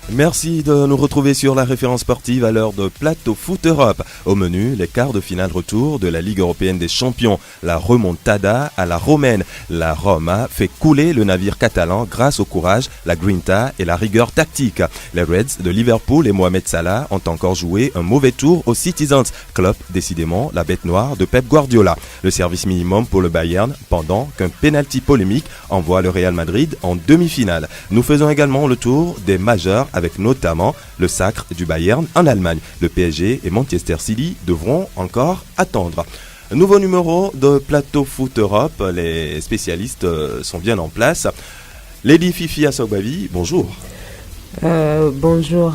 Merci de nous retrouver sur la référence sportive à l'heure de Plateau Foot Europe. Au menu, les quarts de finale retour de la Ligue européenne des champions. La remontada à la romaine. La Roma fait couler le navire catalan grâce au courage, la grinta et la rigueur tactique. Les Reds de Liverpool et Mohamed Salah ont encore joué un mauvais tour aux Citizens. Klopp, décidément, la bête noire de Pep Guardiola. Le service minimum pour le Bayern pendant qu'un penalty polémique envoie le Real Madrid en demi-finale. Nous faisons également le tour des majeurs avec notamment le sacre du Bayern en Allemagne. Le PSG et Manchester City devront encore attendre. Nouveau numéro de Plateau Foot Europe, les spécialistes sont bien en place. Lady Fifi Assogbavi, bonjour. Bonjour.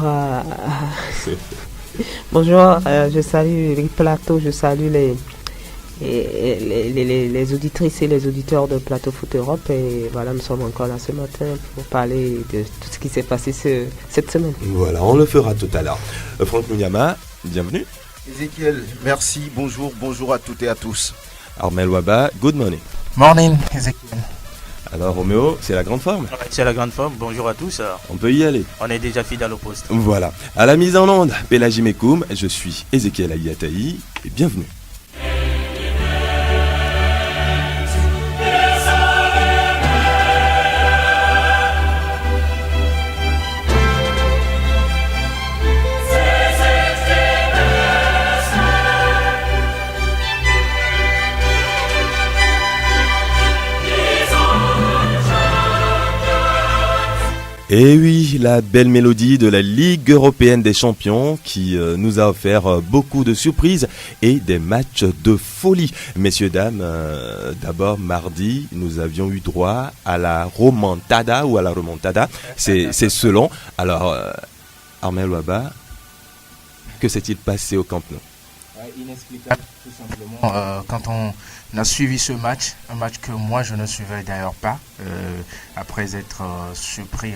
Bonjour, je salue les plateaux, je salue les auditrices et les auditeurs de Plateau Foot Europe. Et voilà, nous sommes encore là ce matin pour parler de tout ce qui s'est passé cette semaine. Voilà, on le fera tout à l'heure. Franck Mounyama, bienvenue. Ezekiel, merci, bonjour à toutes et à tous. Armel Waba, good morning. Morning, Ezekiel. Alors Roméo, c'est la grande forme? C'est la grande forme, bonjour à tous. On peut y aller. On est déjà fidèle au poste. Voilà, à la mise en onde, Pélagie Mekoum, je suis Ezekiel Ayataï et bienvenue. Et oui, la belle mélodie de la Ligue européenne des champions qui nous a offert beaucoup de surprises et des matchs de folie. Messieurs, dames, d'abord mardi, nous avions eu droit à la remontada ou à la remontada, c'est selon. Alors, Armel Waba, que s'est-il passé au Camp Nou? Inexplicable, tout simplement. Quand on a suivi ce match, un match que moi je ne suivais d'ailleurs pas, après être surpris.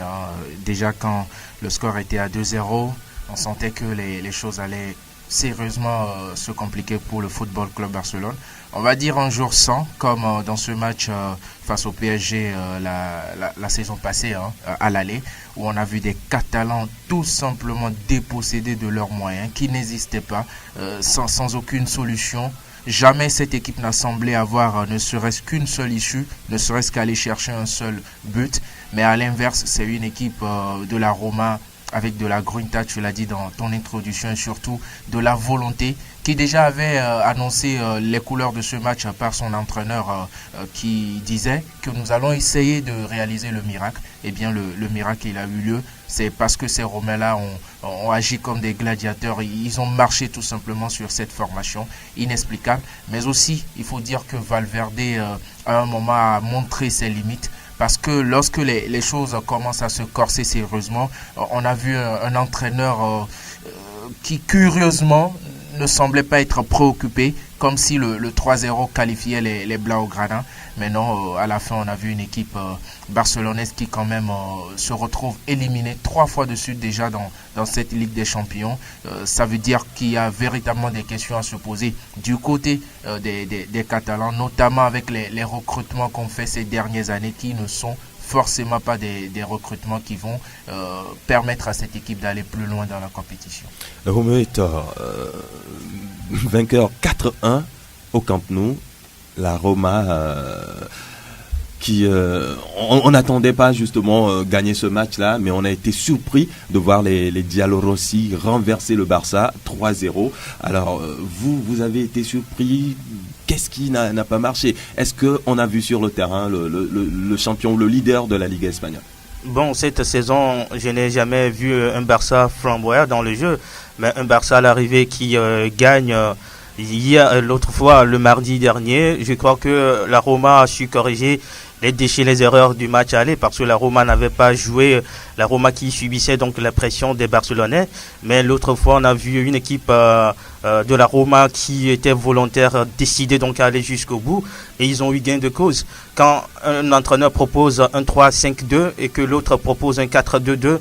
Déjà quand le score était à 2-0, on sentait que les choses allaient sérieusement se compliquer pour le Football Club Barcelone. On va dire un jour sans, comme dans ce match face au PSG la saison passée à l'aller, où on a vu des Catalans tout simplement dépossédés de leurs moyens, qui n'existaient pas, sans aucune solution. Jamais cette équipe n'a semblé avoir ne serait-ce qu'une seule issue, ne serait-ce qu'aller chercher un seul but. Mais à l'inverse, c'est une équipe de la Roma avec de la grinta, tu l'as dit dans ton introduction, et surtout de la volonté, qui déjà avait annoncé les couleurs de ce match par son entraîneur qui disait que nous allons essayer de réaliser le miracle. Eh bien, le miracle, il a eu lieu. C'est parce que ces Romains-là ont agi comme des gladiateurs. Ils ont marché tout simplement sur cette formation inexplicable. Mais aussi, il faut dire que Valverde, à un moment, a montré ses limites. Parce que lorsque les choses commencent à se corser sérieusement, on a vu un entraîneur qui, curieusement, ne semblait pas être préoccupé, comme si le 3-0 qualifiait les Blaugrana. Mais non, à la fin, on a vu une équipe barcelonaise qui quand même se retrouve éliminée 3 fois de suite déjà dans cette Ligue des Champions. Ça veut dire qu'il y a véritablement des questions à se poser du côté des Catalans, notamment avec les recrutements qu'on fait ces dernières années qui ne sont forcément pas des recrutements qui vont permettre à cette équipe d'aller plus loin dans la compétition. Roméo Hétor, vainqueur 4-1 au Camp Nou. La Roma qui on n'attendait pas justement gagner ce match-là, mais on a été surpris de voir les Giallorossi renverser le Barça 3-0. Alors vous avez été surpris. Qu'est-ce qui n'a pas marché? Est-ce qu'on a vu sur le terrain le champion, le leader de la Ligue espagnole? Bon, cette saison, je n'ai jamais vu un Barça flamboyant dans le jeu, mais un Barça à l'arrivée qui gagne. Hier, l'autre fois, le mardi dernier, je crois que la Roma a su corriger les erreurs du match aller, parce que la Roma n'avait pas joué, la Roma qui subissait donc la pression des Barcelonais. Mais l'autre fois, on a vu une équipe de la Roma qui était volontaire, décidée donc à aller jusqu'au bout, et ils ont eu gain de cause. Quand un entraîneur propose un 3-5-2 et que l'autre propose un 4-2-2,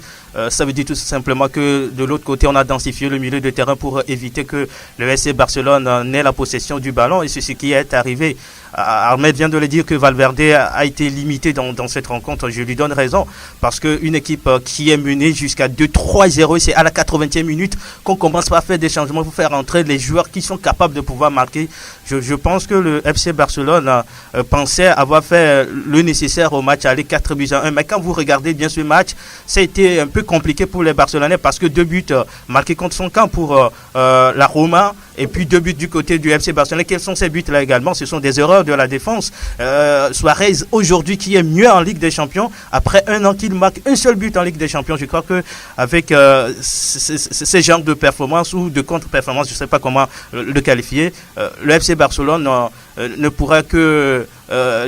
ça veut dire tout simplement que de l'autre côté, on a densifié le milieu de terrain pour éviter que le FC Barcelone n'ait la possession du ballon, et c'est ce qui est arrivé. Ahmed vient de le dire que Valverde a été limité dans cette rencontre. Je lui donne raison parce qu'une équipe qui est menée jusqu'à 2-3-0, c'est à la 80e minute qu'on commence par faire des changements pour faire entrer les joueurs qui sont capables de pouvoir marquer. Je pense que le FC Barcelone pensait avoir fait le nécessaire au match aller 4-1. Mais quand vous regardez bien ce match, ça a été un peu compliqué pour les Barcelonais parce que 2 buts marqués contre son camp pour la Roma et puis 2 buts du côté du FC Barcelone. Quels sont ces buts-là également? Ce sont des erreurs de la défense. Suarez, aujourd'hui, qui est mieux en Ligue des Champions, après 1 an qu'il marque un seul but en Ligue des Champions, je crois qu'avec ces genres de performances ou de contre-performances, je ne sais pas comment le qualifier, le FC Barcelone ne pourrait que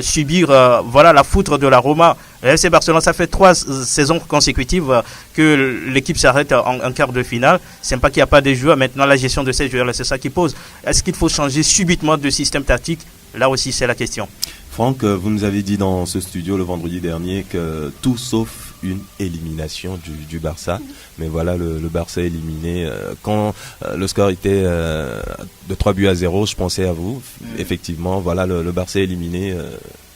subir la foudre de la Roma. Le FC Barcelone, ça fait 3 saisons consécutives que l'équipe s'arrête en quart de finale. C'est pas qu'il n'y a pas de joueurs. Maintenant, la gestion de ces joueurs, c'est ça qui pose. Est-ce qu'il faut changer subitement de système tactique? Là aussi, c'est la question. Franck, vous nous avez dit dans ce studio le vendredi dernier que tout sauf une élimination du Barça. Mais voilà, le Barça éliminé. Quand le score était de 3-0, je pensais à vous. Effectivement, voilà, le Barça éliminé.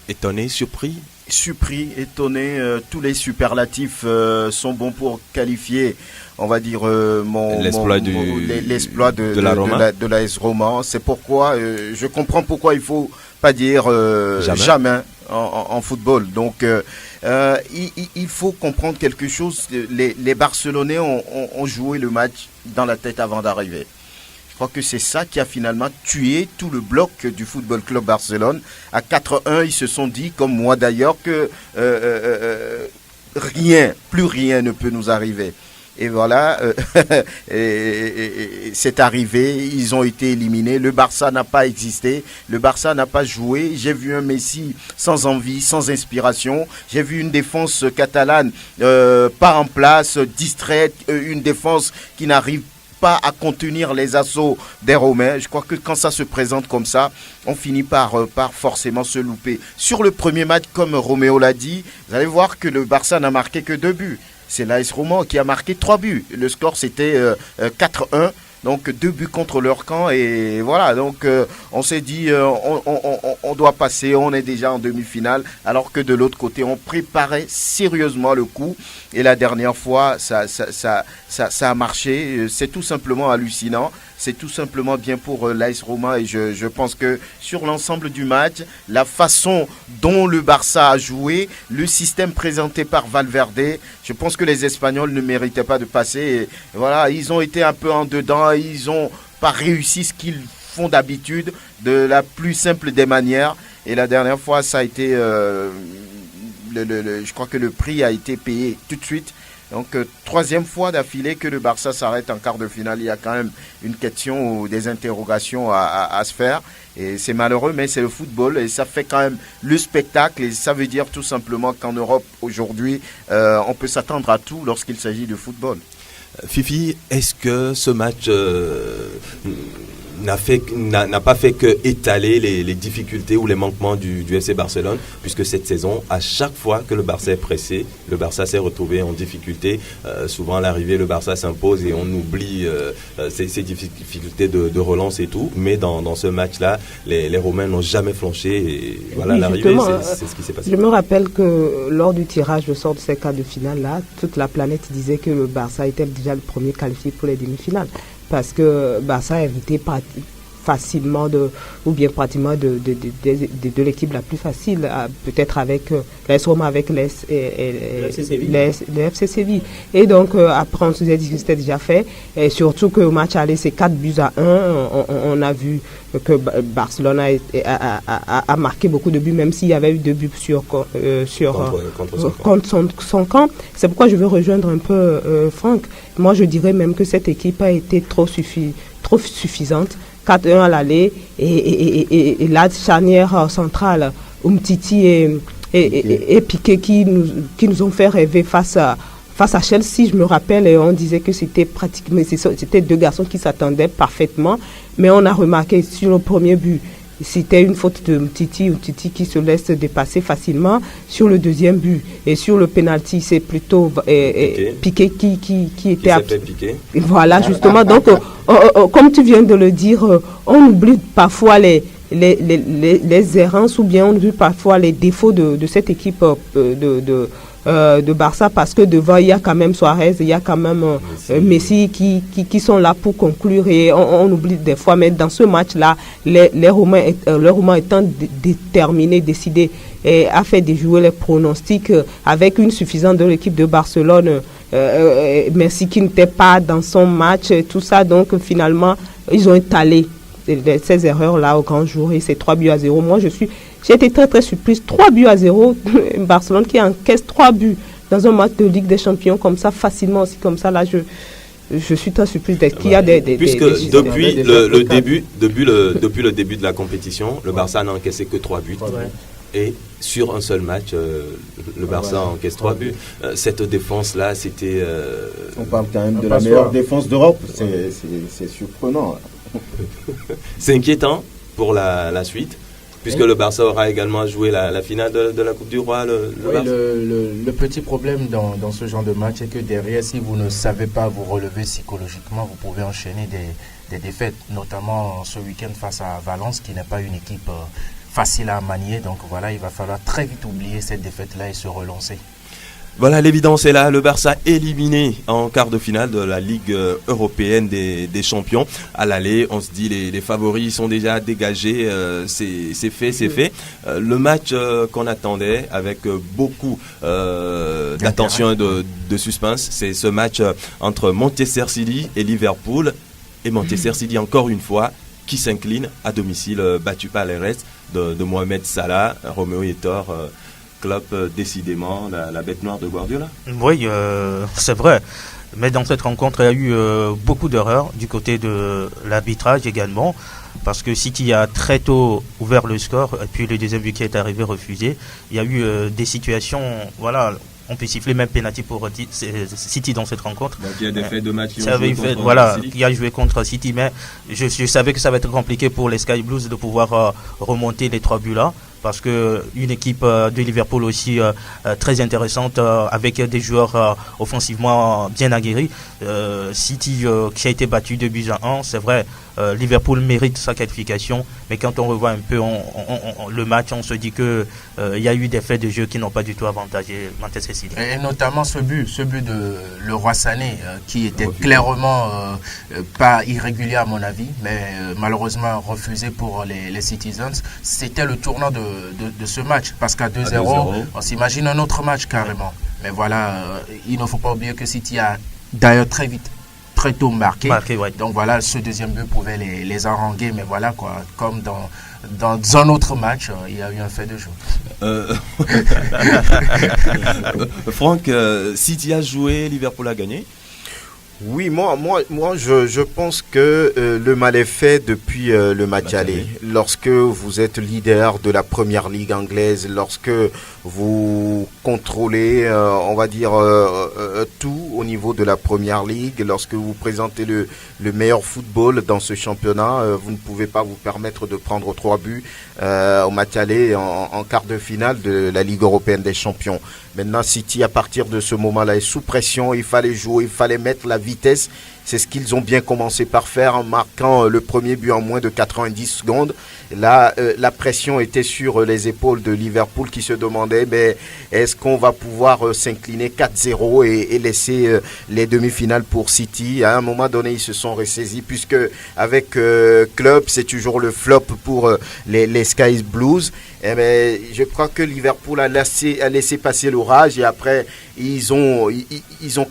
Étonné, surpris? Surpris, étonné, tous les superlatifs sont bons pour qualifier, on va dire, l'exploit de l'AS Roma. C'est pourquoi je comprends pourquoi il faut pas dire jamais en football. Donc il faut comprendre quelque chose. Les Barcelonais ont joué le match dans la tête avant d'arriver. Je crois que c'est ça qui a finalement tué tout le bloc du Football Club Barcelone. À 4-1, ils se sont dit, comme moi d'ailleurs, que plus rien ne peut nous arriver. Et voilà, c'est arrivé, ils ont été éliminés. Le Barça n'a pas existé, le Barça n'a pas joué. J'ai vu un Messi sans envie, sans inspiration. J'ai vu une défense catalane pas en place, distraite, une défense qui n'arrive pas à contenir les assauts des Romains. Je crois que quand ça se présente comme ça, on finit par forcément se louper. Sur le premier match, comme Roméo l'a dit, vous allez voir que le Barça n'a marqué que 2 buts. C'est l'AS Roma qui a marqué 3 buts. Le score, c'était 4-1. Donc 2 buts contre leur camp et voilà, donc on s'est dit on doit passer, on est déjà en demi-finale, alors que de l'autre côté on préparait sérieusement le coup et la dernière fois ça a marché. C'est tout simplement hallucinant, c'est tout simplement bien pour l'AS Roma et je pense que sur l'ensemble du match, la façon dont le Barça a joué, le système présenté par Valverde, je pense que les Espagnols ne méritaient pas de passer et voilà, ils ont été un peu en dedans. Ils n'ont pas réussi ce qu'ils font d'habitude de la plus simple des manières. Et la dernière fois, ça a été... je crois que le prix a été payé tout de suite. Donc, 3e fois d'affilée que le Barça s'arrête en quart de finale. Il y a quand même une question ou des interrogations à se faire. Et c'est malheureux, mais c'est le football. Et ça fait quand même le spectacle. Et ça veut dire tout simplement qu'en Europe, aujourd'hui, on peut s'attendre à tout lorsqu'il s'agit de football. Fifi, est-ce que ce match n'a pas fait que étaler les difficultés ou les manquements du FC Barcelone, puisque cette saison, à chaque fois que le Barça est pressé, le Barça s'est retrouvé en difficulté. Souvent à l'arrivée, le Barça s'impose et on oublie ces difficultés de relance et tout. Mais dans ce match-là, les Romains n'ont jamais flanché. Et voilà, oui, à l'arrivée, c'est ce qui s'est passé. Je me rappelle que lors du tirage au sort de ces quarts de finale-là, toute la planète disait que le Barça était déjà le premier qualifié pour les demi-finales. Parce que Barça a évité facilement pratiquement de l'équipe la plus facile, peut-être avec l'AS Roma, avec le FC Séville. Et donc après on se disait que c'était déjà fait, et surtout que le match allait c'est 4-1. On a vu que Barcelone a marqué beaucoup de buts, même s'il y avait eu 2 buts contre son camp. C'est pourquoi je veux rejoindre un peu Franck. Moi je dirais même que cette équipe a été trop suffisante. 4-1 à l'aller et la charnière centrale Umtiti et Piqué qui nous ont fait rêver face à Chelsea. Je me rappelle, et on disait que c'était 2 garçons qui s'attendaient parfaitement, mais on a remarqué sur le premier but, c'était une faute de Umtiti qui se laisse dépasser facilement. Sur le deuxième but et sur le penalty, c'est plutôt Piqué qui était Piqué. Voilà, justement. Donc, comme tu viens de le dire, on oublie parfois les les errances ou bien on a vu parfois les défauts de cette équipe de Barça, parce que devant il y a quand même Suarez, il y a quand même Messi qui sont là pour conclure, et on oublie des fois, mais dans ce match-là, les Romains étant déterminés, décidés, et a fait déjouer les pronostics avec une suffisance de l'équipe de Barcelone, Messi qui n'était pas dans son match, tout ça, donc finalement ils ont étalé ces erreurs-là au grand jour, et c'est 3-0. Moi j'ai été très très surprise. 3-0, Barcelone qui encaisse 3 buts dans un match de Ligue des Champions comme ça, facilement aussi comme ça. Là, je suis très surprise qu'il y a puisque depuis le début de la compétition, le Barça n'a encaissé que 3 buts. Ouais. Et sur un seul match, le Barça encaisse 3 buts. Cette défense-là, c'était... On parle quand même de la meilleure défense d'Europe. C'est surprenant. C'est inquiétant pour la suite. Puisque le Barça aura également joué la finale de la Coupe du Roi. Le petit problème dans ce genre de match, c'est que derrière, si vous ne savez pas vous relever psychologiquement, vous pouvez enchaîner des défaites, notamment ce week-end face à Valence, qui n'est pas une équipe facile à manier. Donc voilà, il va falloir très vite oublier cette défaite-là et se relancer. Voilà, l'évidence est là, le Barça éliminé en quart de finale de la Ligue européenne des champions. À l'aller, on se dit les favoris sont déjà dégagés, c'est fait. Le match qu'on attendait avec beaucoup d'attention et de suspense, c'est ce match entre Manchester City et Liverpool. Et Manchester City, encore une fois, qui s'incline à domicile, battu par les restes de Mohamed Salah, Roméo Hétor. Klopp, décidément la bête noire de Guardiola. Oui, c'est vrai. Mais dans cette rencontre, il y a eu beaucoup d'erreurs du côté de l'arbitrage également, parce que City a très tôt ouvert le score, et puis le deuxième but qui est arrivé refusé. Il y a eu des situations, voilà, on peut siffler même penalty pour City dans cette rencontre. Donc il y a des faits de match qui a joué contre City, mais je savais que ça va être compliqué pour les Sky Blues de pouvoir remonter les 3 buts là. Parce que une équipe de Liverpool aussi très intéressante, avec des joueurs offensivement bien aguerris. City qui a été battu 2-1, c'est vrai, Liverpool mérite sa qualification, mais quand on revoit un peu le match, on se dit que il y a eu des faits de jeu qui n'ont pas du tout avantagé Manchester City. Et notamment ce but de Leroy Sané, qui était clairement pas irrégulier à mon avis, mais malheureusement refusé pour les Citizens. C'était le tournant de ce match, parce qu'à 2-0, on s'imagine un autre match carrément. Mais voilà, il ne faut pas oublier que City a d'ailleurs très tôt marqué. Ouais. Donc voilà, ce deuxième but pouvait les haranguer, mais voilà quoi, comme dans un autre match, il y a eu un fait de jeu. Franck, City a joué, Liverpool a gagné. Oui, moi, je pense que le mal est fait depuis le match aller. Lorsque vous êtes leader de la première ligue anglaise, lorsque vous contrôlez, on va dire, tout au niveau de la première ligue, lorsque vous présentez le meilleur football dans ce championnat, vous ne pouvez pas vous permettre de prendre 3 buts au match aller en quart de finale de la Ligue européenne des champions. Maintenant, City, à partir de ce moment-là, est sous pression. Il fallait jouer, il fallait mettre la vitesse. C'est ce qu'ils ont bien commencé par faire en marquant le premier but en moins de 90 secondes. Là, la pression était sur les épaules de Liverpool qui se demandait mais est-ce qu'on va pouvoir s'incliner 4-0 et laisser les demi-finales pour City. À un moment donné, ils se sont ressaisis puisque avec Klopp, c'est toujours le flop pour les Sky Blues. Eh bien, je crois que Liverpool a laissé passer l'orage et après ils ont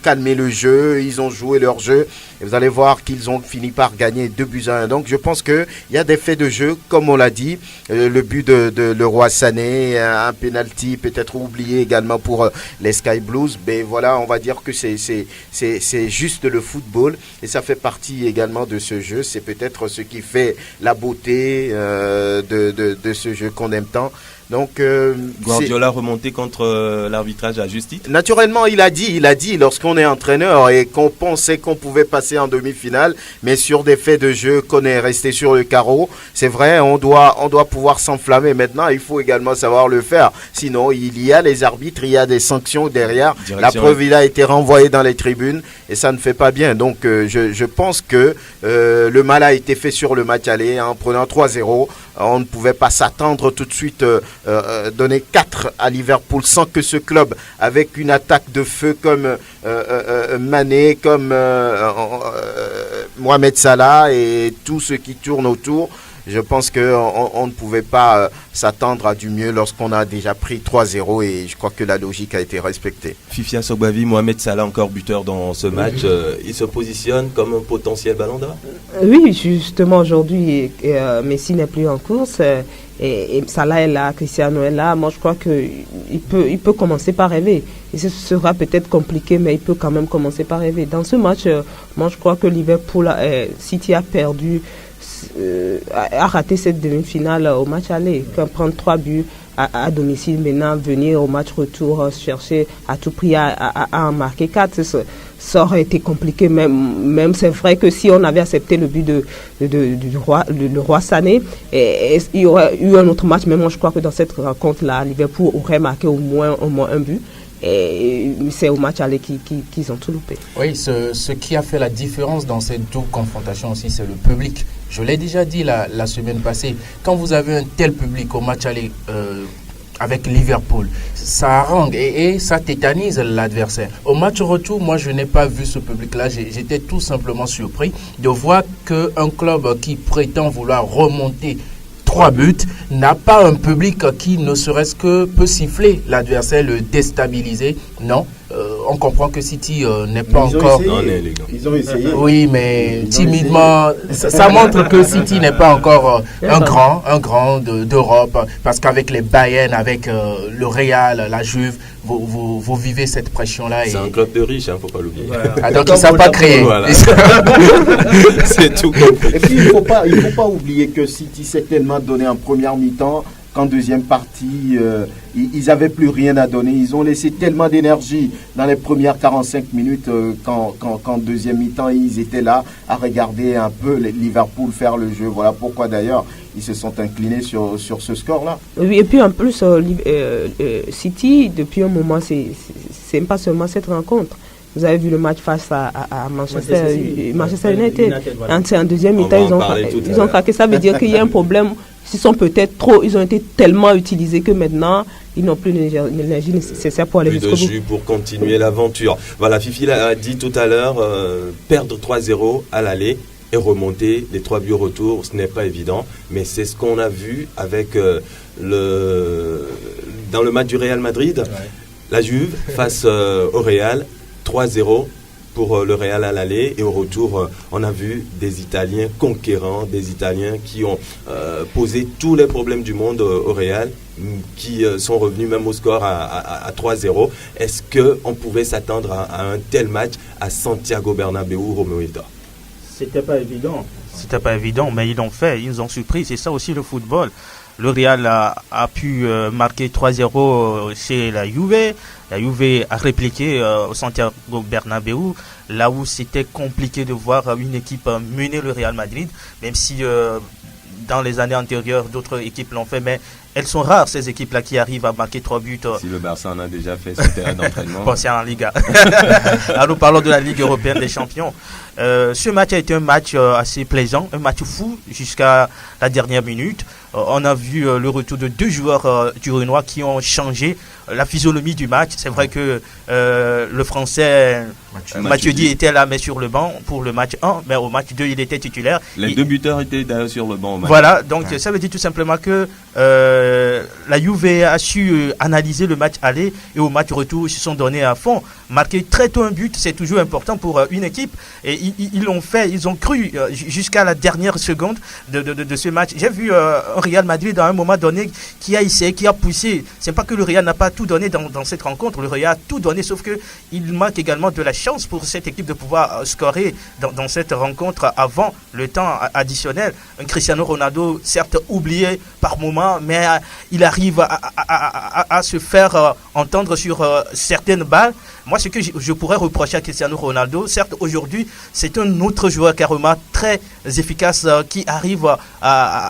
calmé le jeu, ils ont joué leur jeu et vous allez voir qu'ils ont fini par gagner 2-1. Donc je pense qu'il y a des faits de jeu, comme on l'a dit, le but de Leroy Sané, un penalty peut-être oublié également pour les Sky Blues, mais voilà, on va dire que c'est juste le football et ça fait partie également de ce jeu. C'est peut-être ce qui fait la beauté de ce jeu qu'on aime tant. Donc, Guardiola remonté contre l'arbitrage à justice. Naturellement, il a dit lorsqu'on est entraîneur et qu'on pensait qu'on pouvait passer en demi-finale, mais sur des faits de jeu qu'on est resté sur le carreau, c'est vrai, on doit pouvoir s'enflammer. Maintenant, il faut également savoir le faire. Sinon, il y a les arbitres, il y a des sanctions derrière. La preuve, il a été renvoyé dans les tribunes et ça ne fait pas bien. Donc, je pense que le mal a été fait sur le match aller en prenant 3-0. on ne pouvait pas s'attendre tout de suite donner 4 à Liverpool sans que ce club, avec une attaque de feu comme Mané, comme Mohamed Salah et tout ce qui tourne autour, je pense qu'on ne pouvait pas s'attendre à du mieux lorsqu'on a déjà pris 3-0 et je crois que la logique a été respectée. Fifia Sogbavi, Mohamed Salah encore buteur dans ce match, il se positionne comme un potentiel ballon d'or? Oui, justement aujourd'hui, Messi n'est plus en course et Salah est là, Cristiano est là. Moi je crois qu'il peut commencer par rêver. Et ce sera peut-être compliqué, mais il peut quand même commencer par rêver. Dans ce match, moi je crois que Liverpool, City a perdu, a raté cette demi-finale au match aller. Prendre 3 buts à domicile, maintenant venir au match retour chercher à tout prix à en marquer 4, ça aurait été compliqué. Même c'est vrai que si on avait accepté le but du roi Sané, il y aurait eu un autre match. Mais moi je crois que dans cette rencontre-là, Liverpool aurait marqué au moins un but. Et c'est au match aller qu'ils ont tout loupé. Oui, ce qui a fait la différence dans cette double confrontation aussi, c'est le public. Je l'ai déjà dit la semaine passée, quand vous avez un tel public au match aller avec Liverpool, ça harangue et ça tétanise l'adversaire. Au match retour, moi je n'ai pas vu ce public-là, j'étais tout simplement surpris de voir qu'un club qui prétend vouloir remonter 3 buts, n'a pas un public qui ne serait-ce que peut siffler l'adversaire, le déstabiliser. Non, on comprend que City n'est pas encore... Ils ont essayé. Oui, mais timidement, ça montre que City n'est pas encore un grand d'Europe, parce qu'avec les Bayern, avec le Real, la Juve, vous vivez cette pression-là. C'est un club de riches, faut pas l'oublier. Voilà. Donc ils ne savent pas créer. Voilà. C'est tout. Et puis il faut pas oublier que City s'est tellement donné en première mi-temps qu'en deuxième partie, ils n'avaient plus rien à donner. Ils ont laissé tellement d'énergie dans les premières 45 minutes qu'en deuxième mi-temps, ils étaient là à regarder un peu Liverpool faire le jeu. Voilà pourquoi d'ailleurs ils se sont inclinés sur ce score-là. Oui, et puis en plus, City, depuis un moment, c'est pas seulement cette rencontre. Vous avez vu le match face à Manchester United. Voilà. En deuxième mi-temps, ils ont craqué. Ça veut dire qu'il y a un problème. Ils ont été tellement utilisés que maintenant, ils n'ont plus l'énergie nécessaire pour aller jusqu'au bout. Plus de jus pour continuer l'aventure. Voilà, Fifi l'a dit tout à l'heure, perdre 3-0 à l'aller et remonter les 3 buts au retour, ce n'est pas évident. Mais c'est ce qu'on a vu avec dans le match du Real Madrid. Ouais. La Juve face au Real, 3-0 pour le Real à l'aller, et au retour on a vu des Italiens conquérants, des Italiens qui ont posé tous les problèmes du monde au Real, qui sont revenus même au score à 3-0. Est-ce qu'on pouvait s'attendre à un tel match à Santiago Bernabéu, Roméo Hilda? C'était pas évident, mais ils l'ont fait, ils nous ont surpris. C'est ça aussi le football. Le Real a pu marquer 3-0 chez la Juve. La Juve a répliqué au Santiago Bernabéu, là où c'était compliqué de voir une équipe mener le Real Madrid, même si dans les années antérieures, d'autres équipes l'ont fait, mais elles sont rares, ces équipes-là, qui arrivent à marquer 3 buts. Si le Barça en a déjà fait sur terrain d'entraînement. Bon, c'est en Liga. Alors, nous parlons de la Ligue européenne des champions. Ce match a été un match assez plaisant, un match fou jusqu'à la dernière minute. On a vu le retour de 2 joueurs turinois qui ont changé la physionomie du match. C'est vrai que le Français Matuidi était là, mais sur le banc pour le match 1, mais au match 2, il était titulaire. Les 2 buteurs étaient d'ailleurs sur le banc au match. Voilà, donc ça veut dire tout simplement que la Juve a su analyser le match aller, et au match retour, ils se sont donnés à fond. Marquer très tôt un but, c'est toujours important pour une équipe, et ils l'ont fait, ils ont cru jusqu'à la dernière seconde de ce match. J'ai vu un Real Madrid à un moment donné qui a essayé, qui a poussé. C'est pas que le Real n'a pas tout donné dans cette rencontre, le Real a tout donné, sauf que il manque également de la chance pour cette équipe de pouvoir scorer dans cette rencontre avant le temps additionnel. Un Cristiano Ronaldo, certes oublié par moment, mais il arrive à se faire entendre sur certaines balles. Moi, ce que je pourrais reprocher à Cristiano Ronaldo, certes aujourd'hui c'est un autre joueur carrément très efficace qui arrive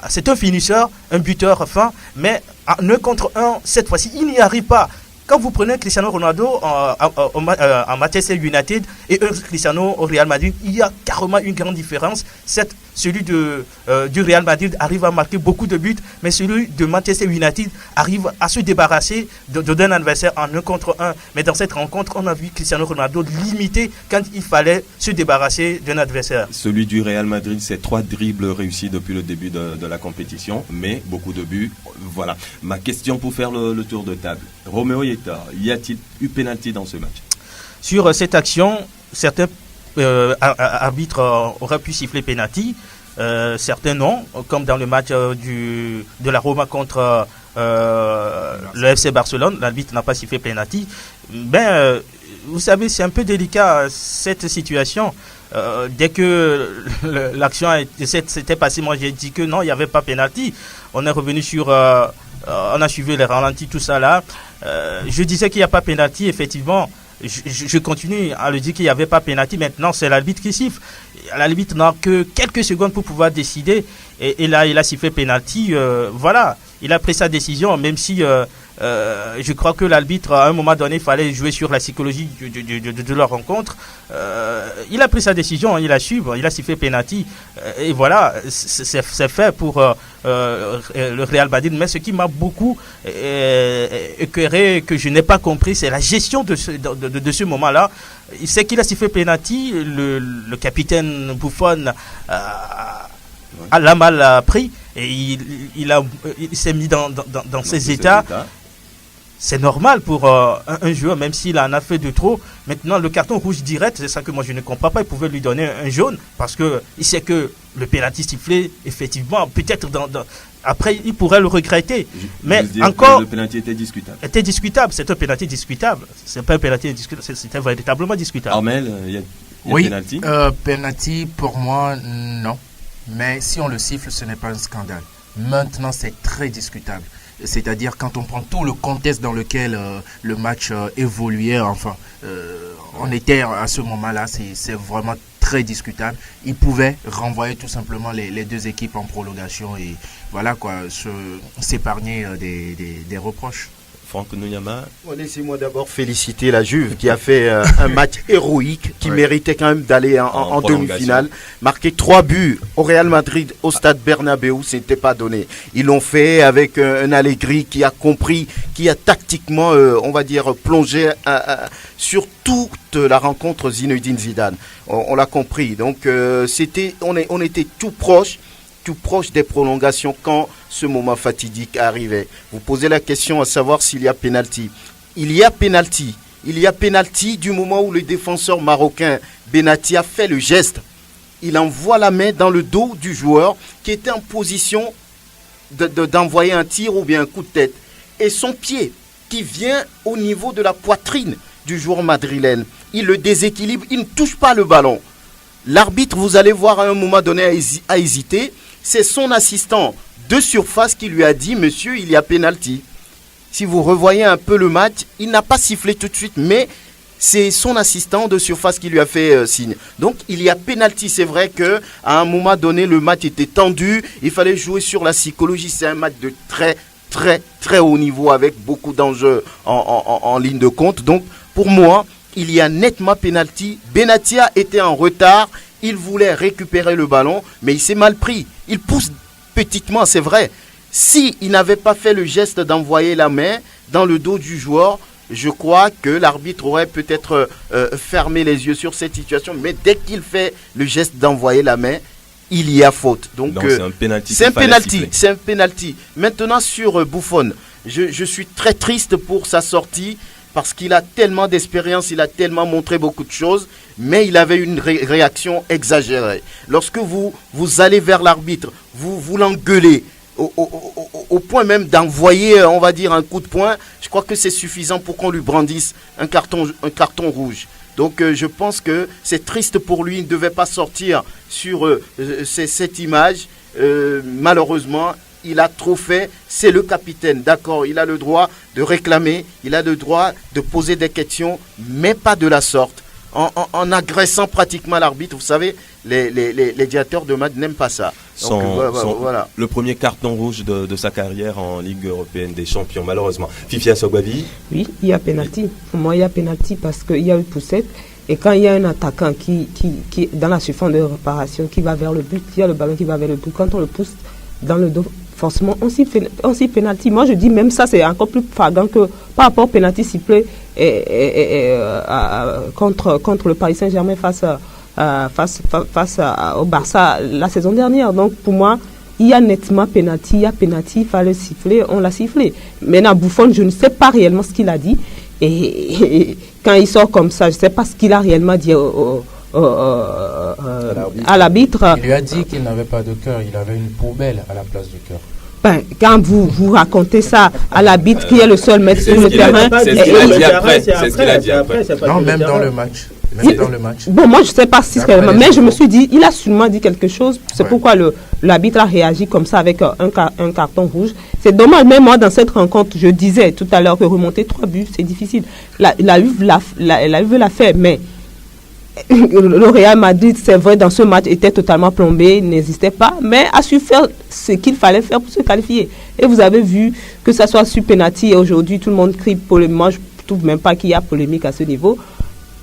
c'est un finisseur, un buteur fin, mais en 1 contre 1 cette fois-ci il n'y arrive pas. Quand vous prenez Cristiano Ronaldo en Manchester United et un Cristiano au Real Madrid, il y a carrément une grande différence. Cette celui du Real Madrid arrive à marquer beaucoup de buts, mais celui de Manchester United arrive à se débarrasser d'un adversaire en 1 contre 1. Mais dans cette rencontre, on a vu Cristiano Ronaldo limité quand il fallait se débarrasser d'un adversaire. Celui du Real Madrid, c'est 3 dribbles réussis depuis le début de la compétition, mais beaucoup de buts. Voilà. Ma question pour faire le tour de table. Roméo Yetta, y a-t-il eu pénalty dans ce match? Sur cette action, certains arbitres auraient pu siffler pénalty, certains non, comme dans le match de la Roma contre le FC Barcelone, l'arbitre n'a pas sifflé pénalty. Vous savez, c'est un peu délicat cette situation. Dès que l'action s'était passée, moi j'ai dit que non, il n'y avait pas pénalty. On est revenu sur, on a suivi les ralentis, tout ça là. Je disais qu'il n'y a pas pénalty, effectivement. Je continue à le dire qu'il n'y avait pas pénalty. Maintenant, c'est l'arbitre qui siffle. L'arbitre n'a que quelques secondes pour pouvoir décider. Et là, il a sifflé pénalty. Voilà, il a pris sa décision, même si je crois que l'arbitre, à un moment donné, il fallait jouer sur la psychologie de leur rencontre. Il a pris sa décision, il a suivi, il a sifflé penalty. Et voilà, c'est fait pour le Real Madrid. Mais ce qui m'a beaucoup écœuré, que je n'ai pas compris, c'est la gestion de ce moment-là. Il sait qu'il a sifflé penalty, le capitaine Buffon l'a mal pris et il s'est mis dans ses états. C'est normal pour un joueur, même s'il en a fait de trop. Maintenant, le carton rouge direct, c'est ça que moi je ne comprends pas. Il pouvait lui donner un jaune parce qu'il sait que le pénalty sifflé, effectivement, peut-être après, il pourrait le regretter. Mais encore, le pénalty était discutable. C'est un pénalty discutable. C'est pas un pénalty discutable, c'était véritablement discutable. Armel, il y a oui, pénalty. Pénalty, pour moi, non. Mais si on le siffle, ce n'est pas un scandale. Maintenant, c'est très discutable. C'est-à-dire quand on prend tout le contexte dans lequel le match évoluait, enfin, on était à ce moment-là, c'est vraiment très discutable. Il pouvait renvoyer tout simplement les deux équipes en prolongation et voilà quoi, s'épargner des reproches. Franck Nuyama. Laissez-moi d'abord féliciter la Juve qui a fait un match héroïque, qui méritait quand même d'aller en demi-finale. Marquer 3 buts au Real Madrid, au stade Bernabeu, ce n'était pas donné. Ils l'ont fait avec un Allegri qui a compris, qui a tactiquement, on va dire, plongé sur toute la rencontre Zinedine Zidane. On l'a compris. Donc, on était tout proche des prolongations quand ce moment fatidique arrivait. Vous posez la question à savoir s'il y a pénalty. Il y a pénalty. Il y a pénalty du moment où le défenseur marocain Benati a fait le geste. Il envoie la main dans le dos du joueur qui était en position d'envoyer un tir ou bien un coup de tête. Et son pied qui vient au niveau de la poitrine du joueur madrilène. Il le déséquilibre, il ne touche pas le ballon. L'arbitre, vous allez voir à un moment donné, a hésité. C'est son assistant de surface qui lui a dit « Monsieur, il y a pénalty ». Si vous revoyez un peu le match, il n'a pas sifflé tout de suite, mais c'est son assistant de surface qui lui a fait signe. Donc, il y a pénalty. C'est vrai qu'à un moment donné, le match était tendu. Il fallait jouer sur la psychologie. C'est un match de très, très, très haut niveau avec beaucoup d'enjeux en ligne de compte. Donc, pour moi, il y a nettement pénalty. Benatia était en retard. Il voulait récupérer le ballon, mais il s'est mal pris. Il pousse petitement, c'est vrai. S'il n'avait pas fait le geste d'envoyer la main dans le dos du joueur, je crois que l'arbitre aurait peut-être fermé les yeux sur cette situation. Mais dès qu'il fait le geste d'envoyer la main, il y a faute. Donc c'est un pénalty. C'est un pénalty. Maintenant sur Buffon, je suis très triste pour sa sortie. Parce qu'il a tellement d'expérience, il a tellement montré beaucoup de choses, mais il avait une réaction exagérée. Lorsque vous allez vers l'arbitre, vous l'engueulez, au point même d'envoyer, on va dire, un coup de poing, je crois que c'est suffisant pour qu'on lui brandisse un carton rouge. Donc je pense que c'est triste pour lui, il ne devait pas sortir sur cette image. Malheureusement, il a trop fait, c'est le capitaine, d'accord, il a le droit de réclamer, il a le droit de poser des questions, mais pas de la sorte, en agressant pratiquement l'arbitre. Vous savez, les directeurs de match n'aiment pas ça. Donc, voilà. Le premier carton rouge de sa carrière en Ligue européenne des champions, malheureusement. Fifia Sogbavi. Oui, il y a pénalty. Pour moi, il y a pénalty parce qu'il y a eu poussette. Et quand il y a un attaquant qui dans la surface de réparation, qui va vers le but, il y a le ballon qui va vers le but, quand on le pousse dans le dos, forcément, on s'y pénalty. Moi, je dis même ça, c'est encore plus flagrant que par rapport au pénalty sifflé contre le Paris Saint-Germain face au Barça la saison dernière. Donc, pour moi, il y a nettement pénalty, il fallait siffler, on l'a sifflé. Maintenant, Buffon, je ne sais pas réellement ce qu'il a dit. Et quand il sort comme ça, je ne sais pas ce qu'il a réellement dit à l'arbitre. Il lui a dit qu'il n'avait pas de cœur, il avait une poubelle à la place du cœur. Ben, quand vous racontez ça à l'arbitre qui est le seul maître sur le terrain, c'est ce qu'il a dit après. C'est ce qu'il a dit après. Non, même dans le match. Bon, moi, je ne sais pas si c'est vraiment, mais je me suis dit, il a sûrement dit quelque chose. C'est pourquoi l'arbitre a réagi comme ça avec un carton rouge. C'est dommage, même moi, dans cette rencontre, je disais tout à l'heure que remonter 3 buts, c'est difficile. La Juve l'a fait, mais le Real Madrid, c'est vrai, dans ce match, était totalement plombé, n'existait pas, mais a su faire ce qu'il fallait faire pour se qualifier. Et vous avez vu que ça soit sur penalty, et aujourd'hui, tout le monde crie polémique. Moi, je ne trouve même pas qu'il y a polémique à ce niveau.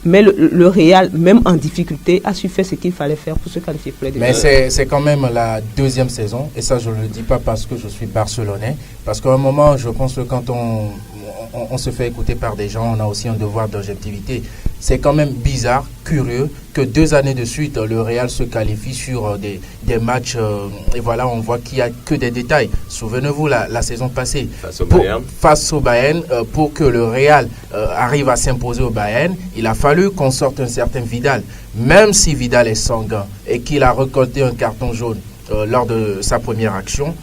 Mais le Real, même en difficulté, a su faire ce qu'il fallait faire pour se qualifier pour les deux. Mais c'est quand même la deuxième saison, et ça je ne le dis pas parce que je suis barcelonais, parce qu'à un moment, je pense que quand on se fait écouter par des gens, on a aussi un devoir d'objectivité. C'est quand même bizarre, curieux, que 2 années de suite, le Real se qualifie sur des matchs, et voilà, on voit qu'il n'y a que des détails. Souvenez-vous, la saison passée, face au Bayern, pour que le Real arrive à s'imposer au Bayern, il a fallu qu'on sorte un certain Vidal. Même si Vidal est sanguin et qu'il a récolté un carton jaune lors de sa première action,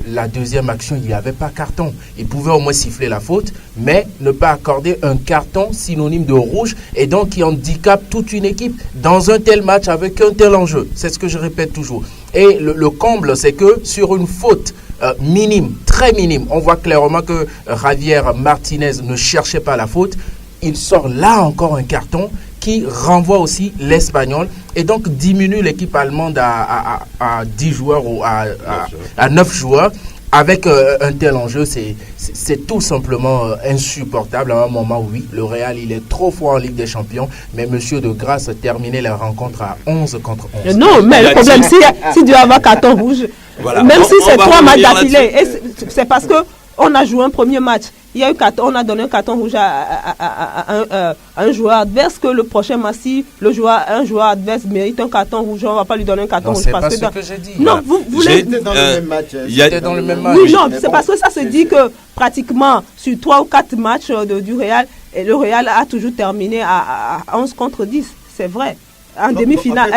la deuxième action, il n'y avait pas carton. Il pouvait au moins siffler la faute, mais ne pas accorder un carton synonyme de rouge et donc qui handicape toute une équipe dans un tel match avec un tel enjeu. C'est ce que je répète toujours. Et le comble, c'est que sur une faute minime, très minime, on voit clairement que Javier Martinez ne cherchait pas la faute. Il sort là encore un carton qui renvoie aussi l'Espagnol et donc diminue l'équipe allemande à 10 joueurs ou à 9 joueurs. Avec un tel enjeu, c'est tout simplement insupportable. À un moment, oui, le Real, il est trop fort en Ligue des Champions, mais monsieur de grâce, terminer la rencontre à 11 contre 11. Non, mais le problème, si tu as un carton rouge, voilà, même si c'est 3 matchs d'affilée, c'est parce que on a joué un premier match. Il y a eu on a donné un carton rouge à un joueur adverse que le prochain match, si un joueur adverse mérite un carton rouge, on ne va pas lui donner un carton rouge. C'est pas ce que j'ai dit. Non, vous voulez... C'était dans le même match. C'était dans le même match. Oui, non, c'est parce que ça se dit que pratiquement sur 3 ou 4 matchs du Real, le Real a toujours terminé à 11 contre 10. C'est vrai. En demi-finale.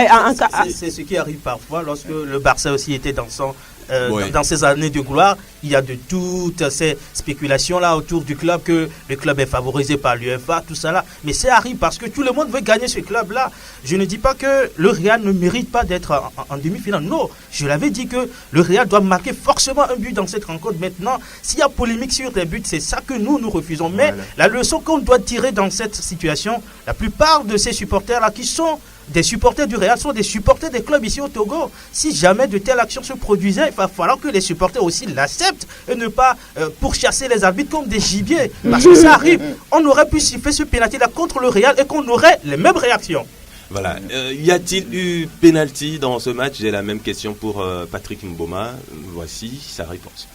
C'est ce qui arrive parfois lorsque le Barça aussi était dans ces années de gloire. Il y a de toutes ces spéculations-là autour du club, que le club est favorisé par l'UEFA, tout ça là. Mais ça arrive parce que tout le monde veut gagner ce club-là. Je ne dis pas que le Real ne mérite pas d'être en demi-finale. Non, je l'avais dit que le Real doit marquer forcément un but dans cette rencontre. Maintenant, s'il y a polémique sur des buts, c'est ça que nous refusons. Mais la leçon qu'on doit tirer dans cette situation, la plupart de ces supporters-là qui sont des supporters du Real sont des supporters des clubs ici au Togo. Si jamais de telles actions se produisaient, il va falloir que les supporters aussi l'acceptent et ne pas pourchasser les arbitres comme des gibiers. Parce que ça arrive. On aurait pu siffler ce pénalty-là contre le Real et qu'on aurait les mêmes réactions. Voilà. Y a-t-il eu pénalty dans ce match? J'ai la même question pour Patrick Mboma. Voici sa réponse.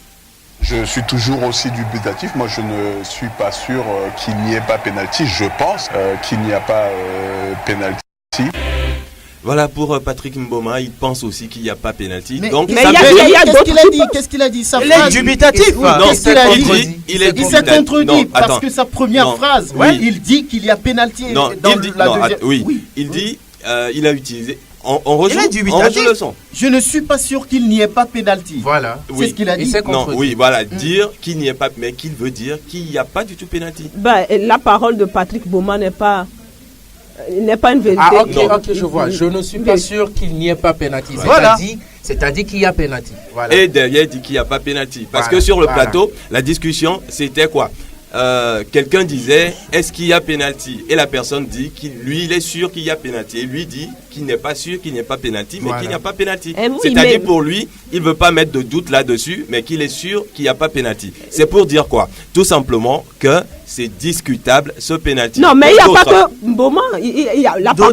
Je suis toujours aussi dubitatif. Moi, je ne suis pas sûr qu'il n'y ait pas pénalty. Je pense qu'il n'y a pas pénalty. Voilà pour Patrick Mboma, il pense aussi qu'il n'y a pas pénalty. Donc, qu'est-ce qu'il a dit Il est dubitatif. Qu'est-ce qu'il a dit? Il s'est contredit parce que sa première phrase, il dit qu'il y a pénalty. Il dit, il a utilisé. On rejoue le son. Je ne suis pas sûr qu'il n'y ait pas pénalty. Voilà. C'est ce qu'il a dit. Dire qu'il n'y ait pas, mais qu'il veut dire qu'il n'y a pas du tout pénalty. La parole de Patrick Mboma n'est pas une vérité. Ok, je vois. Je ne suis pas sûr qu'il n'y ait pas pénalty. C'est-à-dire qu'il y a pénalty. Voilà. Et derrière, il dit qu'il n'y a pas pénalty. Parce que sur le plateau, la discussion, c'était quoi? Quelqu'un disait, est-ce qu'il y a pénalty? Et la personne dit qu'il est sûr qu'il y a pénalty. Et lui dit qu'il n'est pas sûr qu'il n'y ait pas pénalty, mais qu'il n'y a pas pénalty. C'est-à-dire pour lui, il ne veut pas mettre de doute là-dessus, mais qu'il est sûr qu'il n'y a pas pénalty. C'est pour dire quoi? Tout simplement que c'est discutable ce penalty. Non, mais il n'y a D'autres, pas que Boma. Il y a la D'autres,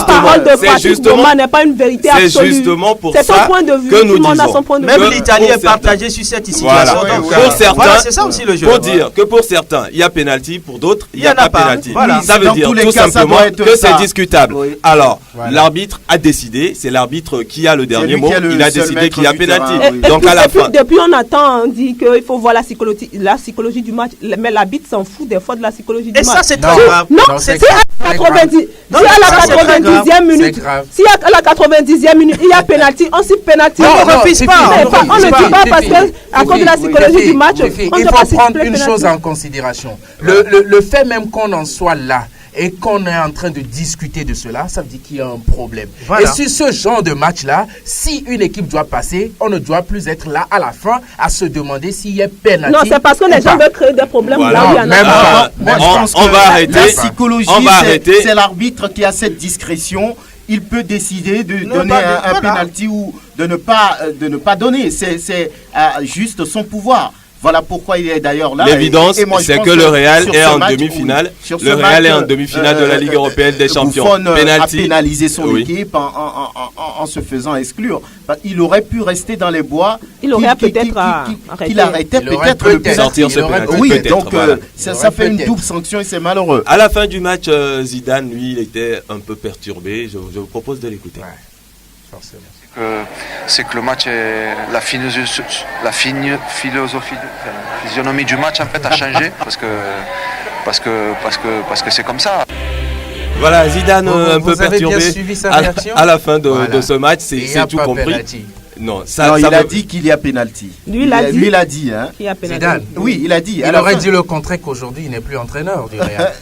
parole de c'est Patrick justement- Boma n'est pas une vérité c'est absolue. justement pour c'est son ça point de vue. que nous Tout le monde a disons. son point de Même vue. l'Italie pour est certains. partagée sur cette situation. Voilà. Donc, Pour certains, voilà, c'est ça aussi le jeu. Pour dire que pour certains, il y a penalty, pour d'autres, il n'y Il y a en a pas pas. penalty. Voilà. Ça veut Dans dire tous les tout cas, ça simplement doit être que ça. c'est discutable. Oui. Alors, Voilà. l'arbitre a décidé, c'est l'arbitre qui a le dernier lui mot, qui a le il a seul décidé maître qu'il y a du penalty. terrain, oui. Donc à la fin, Depuis on attend, on dit qu'il faut voir la psychologie du match, mais l'arbitre s'en fout des fois de la psychologie du Et match. ça, c'est Non. très grave. Non, Non, c'est c'est à la grave. 90, Non, si à ça, la c'est très 90e minute, C'est grave. si à la 90e minute, il y a penalty, on siffle penalty. Non, on non, refuse c'est pas. fini, On ne dit pas parce que à cause de la psychologie du match, Fifi, on ne il peut pas faut prendre siffler une penalty. chose en considération. Le fait même qu'on en soit là et qu'on est en train de discuter de cela, ça veut dire qu'il y a un problème. Voilà. Et sur ce genre de match-là, si une équipe doit passer, on ne doit plus être là à la fin à se demander s'il y a penalty. Non, c'est parce que les ou gens pas. veulent créer des problèmes Voilà. là où il y en a Même pas. pas. Moi, je pense on que va arrêter. la psychologie, On va arrêter. c'est l'arbitre qui a cette discrétion. Il peut décider de Non, donner pas de- un voilà. penalty ou de ne pas donner. C'est juste son pouvoir. Voilà pourquoi il est d'ailleurs là. l'évidence, Et moi, je c'est pense que le Real sur est ce en match, demi-finale. oui, sur ce Le Real est match, en demi-finale de la Ligue européenne des champions. Buffon a Penalty. pénalisé son Oui. équipe en se faisant exclure. Il aurait pu rester dans les bois. Il aurait qu'il- peut-être qu'il- arrêté. qu'il arrêtait Il aurait peut-être le peut-être penalty. sortir ce il aurait penalty. Oui, peut-être, donc voilà. ça Il fait aurait une peut-être. double sanction et c'est malheureux. À la fin du match, Zidane, lui, il était un peu perturbé. Je vous propose de l'écouter. Ouais, forcément. C'est que le match, la physionomie du match en fait a changé parce que c'est comme ça. Voilà, Zidane un peu Vous avez bien perturbé suivi sa à, réaction à la fin de Voilà. ce match, Il y c'est a tout pas compris. penalty. Non, Non, ça il a veut- dit qu'il y a penalty. Lui, il a dit. Lui, il a dit. Hein. Qui a penalty. Zidane. Oui, il a dit. à Il la aurait fin. dit le contraire qu'aujourd'hui il n'est plus entraîneur du Real.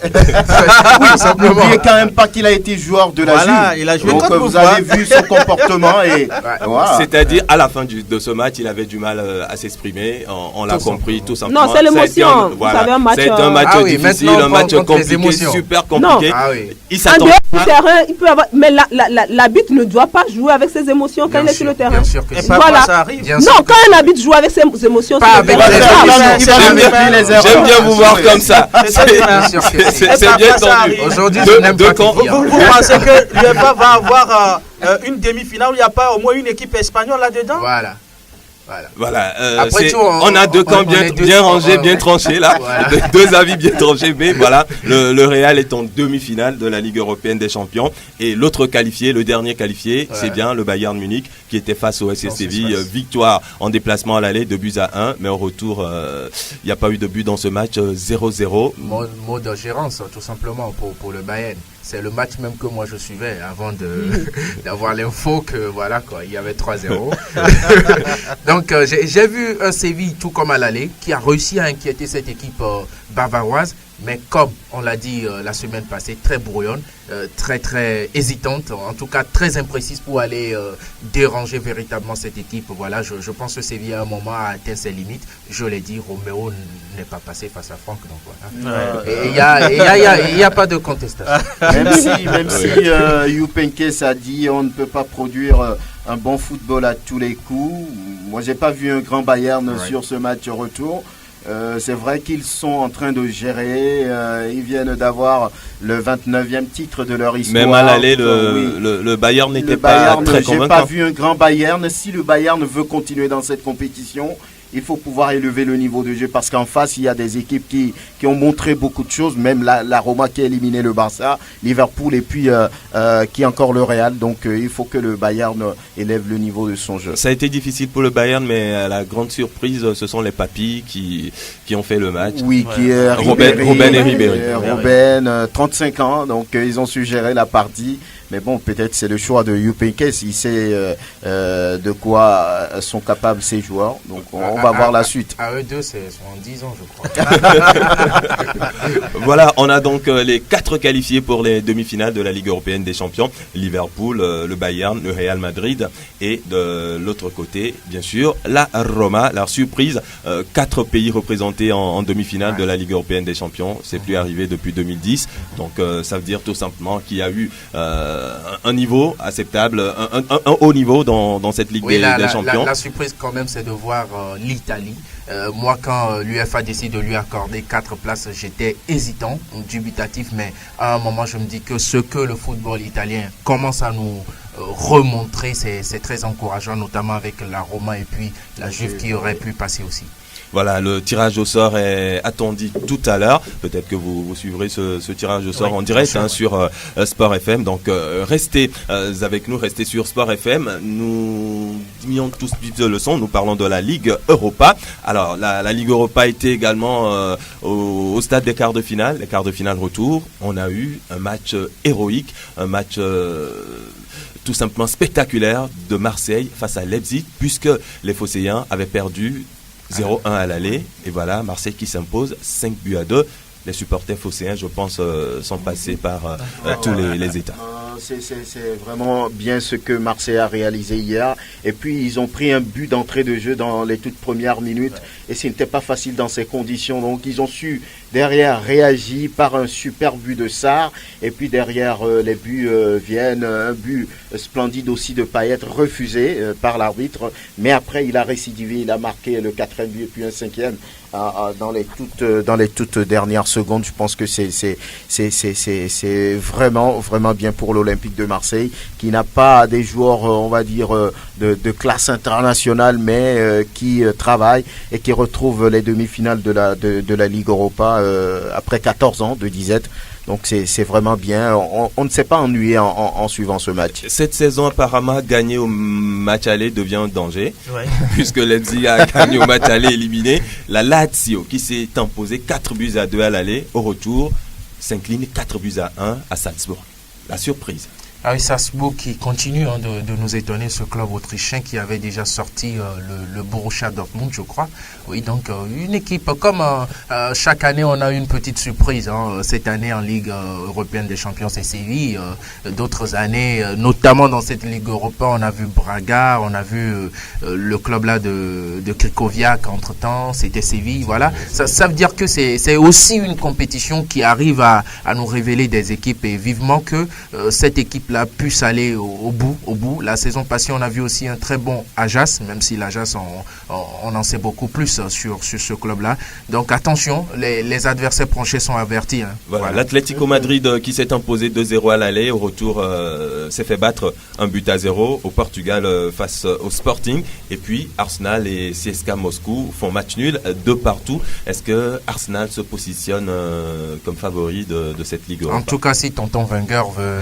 Oui, simplement. n'oubliez quand même pas qu'il a été joueur de la Voilà, Juve. il a joué Donc contre vous Beauvoir. avez vu son comportement et voilà. C'est-à-dire, à la fin de ce match, il avait du mal à s'exprimer. On l'a Tout compris, tout simplement. Non, c'est Ça a été l'émotion. Vous savez, un match, C'est un match Ah oui, difficile, maintenant, un match on compte les compliqué, émotions. super compliqué. Ah oui. Il En s'attend dehors du pas. terrain, il peut avoir. Mais l'arbitre ne doit pas jouer avec ses émotions quand Bien il est sûr, sur le terrain. bien sûr que Et si. parfois, Voilà. ça arrive. Bien Non, sûr que quand si. un arbitre joue avec ses émotions, Pas sur le avec terrain, les c'est émotions. grave. Il va J'aime nous bien- faire les erreurs. J'aime bien vous voir comme ça. C'est ça, Bien sûr que si. C'est Et bien parfois, ça tendu. arrive. Aujourd'hui, De- je n'aime de pas quand- Kiki, hein. Vous pensez que l'UEFA va avoir une demi-finale où il n'y a pas au moins une équipe espagnole là-dedans? Voilà. Voilà. Voilà, Après c'est- tout, on a deux camps on est deux- bien rangés, ouais, bien ouais. tranchés là, Voilà. deux avis bien tranchés, mais voilà, le Real est en demi-finale de la Ligue européenne des champions et l'autre qualifié, le dernier qualifié, c'est bien le Bayern Munich qui était face au SC Séville, victoire en déplacement à l'aller, 2-1, mais au retour, il n'y a pas eu de but dans ce match, 0-0. Mot de gérance, tout simplement, pour le Bayern. C'est le match même que moi je suivais avant d'avoir l'info que voilà quoi, il y avait 3-0. Donc j'ai vu un Séville tout comme à l'aller qui a réussi à inquiéter cette équipe bavaroise, mais comme on l'a dit la semaine passée, très brouillonne, très très hésitante, en tout cas très imprécise pour aller déranger véritablement cette équipe. Voilà, je pense que Séville à un moment a atteint ses limites. Je l'ai dit, Roméo n'est pas passé face à Franck, donc voilà. Et il y a pas de contestation. Même si Jupp Heynckes a dit on ne peut pas produire un bon football à tous les coups. Moi, j'ai pas vu un grand Bayern sur ce match retour. C'est vrai qu'ils sont en train de gérer. Ils viennent d'avoir le 29e titre de leur histoire. Même à l'aller, Oui. le Bayern n'était Le pas Bayern, très j'ai pas convaincant. vu un grand Bayern. Si le Bayern veut continuer dans cette compétition, il faut pouvoir élever le niveau de jeu parce qu'en face, il y a des équipes qui ont montré beaucoup de choses, même la Roma qui a éliminé le Barça, Liverpool et puis qui est encore le Real. Donc il faut que le Bayern élève le niveau de son jeu. Ça a été difficile pour le Bayern, mais la grande surprise, ce sont les papis qui ont fait le match. Oui, qui est Robben et Ribéry. Robben, 35 ans, donc ils ont su gérer la partie. Mais bon, peut-être c'est le choix de Jupp Heynckes. Il sait de quoi sont capables ces joueurs. Donc on va voir la suite. À eux deux, c'est en 10 ans, je crois. Voilà, on a donc les 4 qualifiés pour les demi-finales de la Ligue européenne des champions. Liverpool, le Bayern, le Real Madrid et de l'autre côté, bien sûr, la Roma. La surprise, 4 pays représentés en demi-finale de la Ligue européenne des champions. C'est plus arrivé depuis 2010. Donc ça veut dire tout simplement qu'il y a eu un niveau acceptable, un haut niveau dans cette Ligue des Champions. La surprise quand même, c'est de voir l'Italie. Moi, quand l'UEFA décide de lui accorder 4 places, j'étais hésitant, dubitatif, mais à un moment, je me dis que ce que le football italien commence à nous remontrer, c'est très encourageant, notamment avec la Roma et puis la Juve qui aurait pu passer aussi. Voilà, le tirage au sort est attendu tout à l'heure. Peut-être que vous suivrez ce tirage au sort en direct sur Sport FM. Donc restez avec nous, restez sur Sport FM. Nous diminuons tous de leçons. Nous parlons de la Ligue Europa. Alors la Ligue Europa était également au stade des quarts de finale, les quarts de finale retour. On a eu un match héroïque, un match tout simplement spectaculaire de Marseille face à Leipzig, puisque les Phocéens avaient perdu 0-1 à l'aller, et voilà, Marseille qui s'impose 5-2. Les supporters phocéens, je pense, sont passés par tous les états. C'est vraiment bien ce que Marseille a réalisé hier. Et puis, ils ont pris un but d'entrée de jeu dans les toutes premières minutes. Et ce n'était pas facile dans ces conditions. Donc, ils ont su, derrière, réagir par un super but de Sarr. Et puis, derrière, les buts viennent. Un but splendide aussi de Payet, refusé par l'arbitre. Mais après, il a récidivé. Il a marqué le 4e but et puis un 5e. Dans les toutes dernières secondes. Je pense que c'est vraiment bien pour l'Olympique de Marseille, qui n'a pas des joueurs, on va dire, de classe internationale, mais qui travaillent et qui retrouvent les demi-finales de la Ligue Europa après 14 ans de disette. Donc c'est vraiment bien. On ne s'est pas ennuyé en suivant ce match. Cette saison, apparemment, gagner au match aller devient un danger, puisque Leipzig a gagné au match aller éliminé. La Lazio, qui s'est imposée 4-2 à l'aller, au retour, s'incline 4-1 à Salzbourg. La surprise. Ah oui, Salzbourg qui continue de nous étonner, ce club autrichien qui avait déjà sorti le Borussia Dortmund, je crois. Oui, donc une équipe, comme chaque année on a une petite surprise. Cette année en Ligue européenne des champions, c'est Séville. D'autres années, notamment dans cette Ligue européenne, on a vu Braga, on a vu le club là de Cricovia, entre-temps, c'était Séville. Voilà, ça veut dire que c'est aussi une compétition qui arrive à nous révéler des équipes, et vivement que cette équipe-là puisse aller au bout. La saison passée, on a vu aussi un très bon Ajax, même si l'Ajax, on en sait beaucoup plus sur ce club-là. Donc attention, les adversaires penchés sont avertis. Voilà. L'Atlético Madrid qui s'est imposé 2-0 à l'aller, au retour s'est fait battre 1-0 au Portugal face au Sporting. Et puis Arsenal et CSKA Moscou font match nul, 2-2. Est-ce que Arsenal se positionne comme favori de cette Ligue Europa? En tout cas, si tonton Wenger veut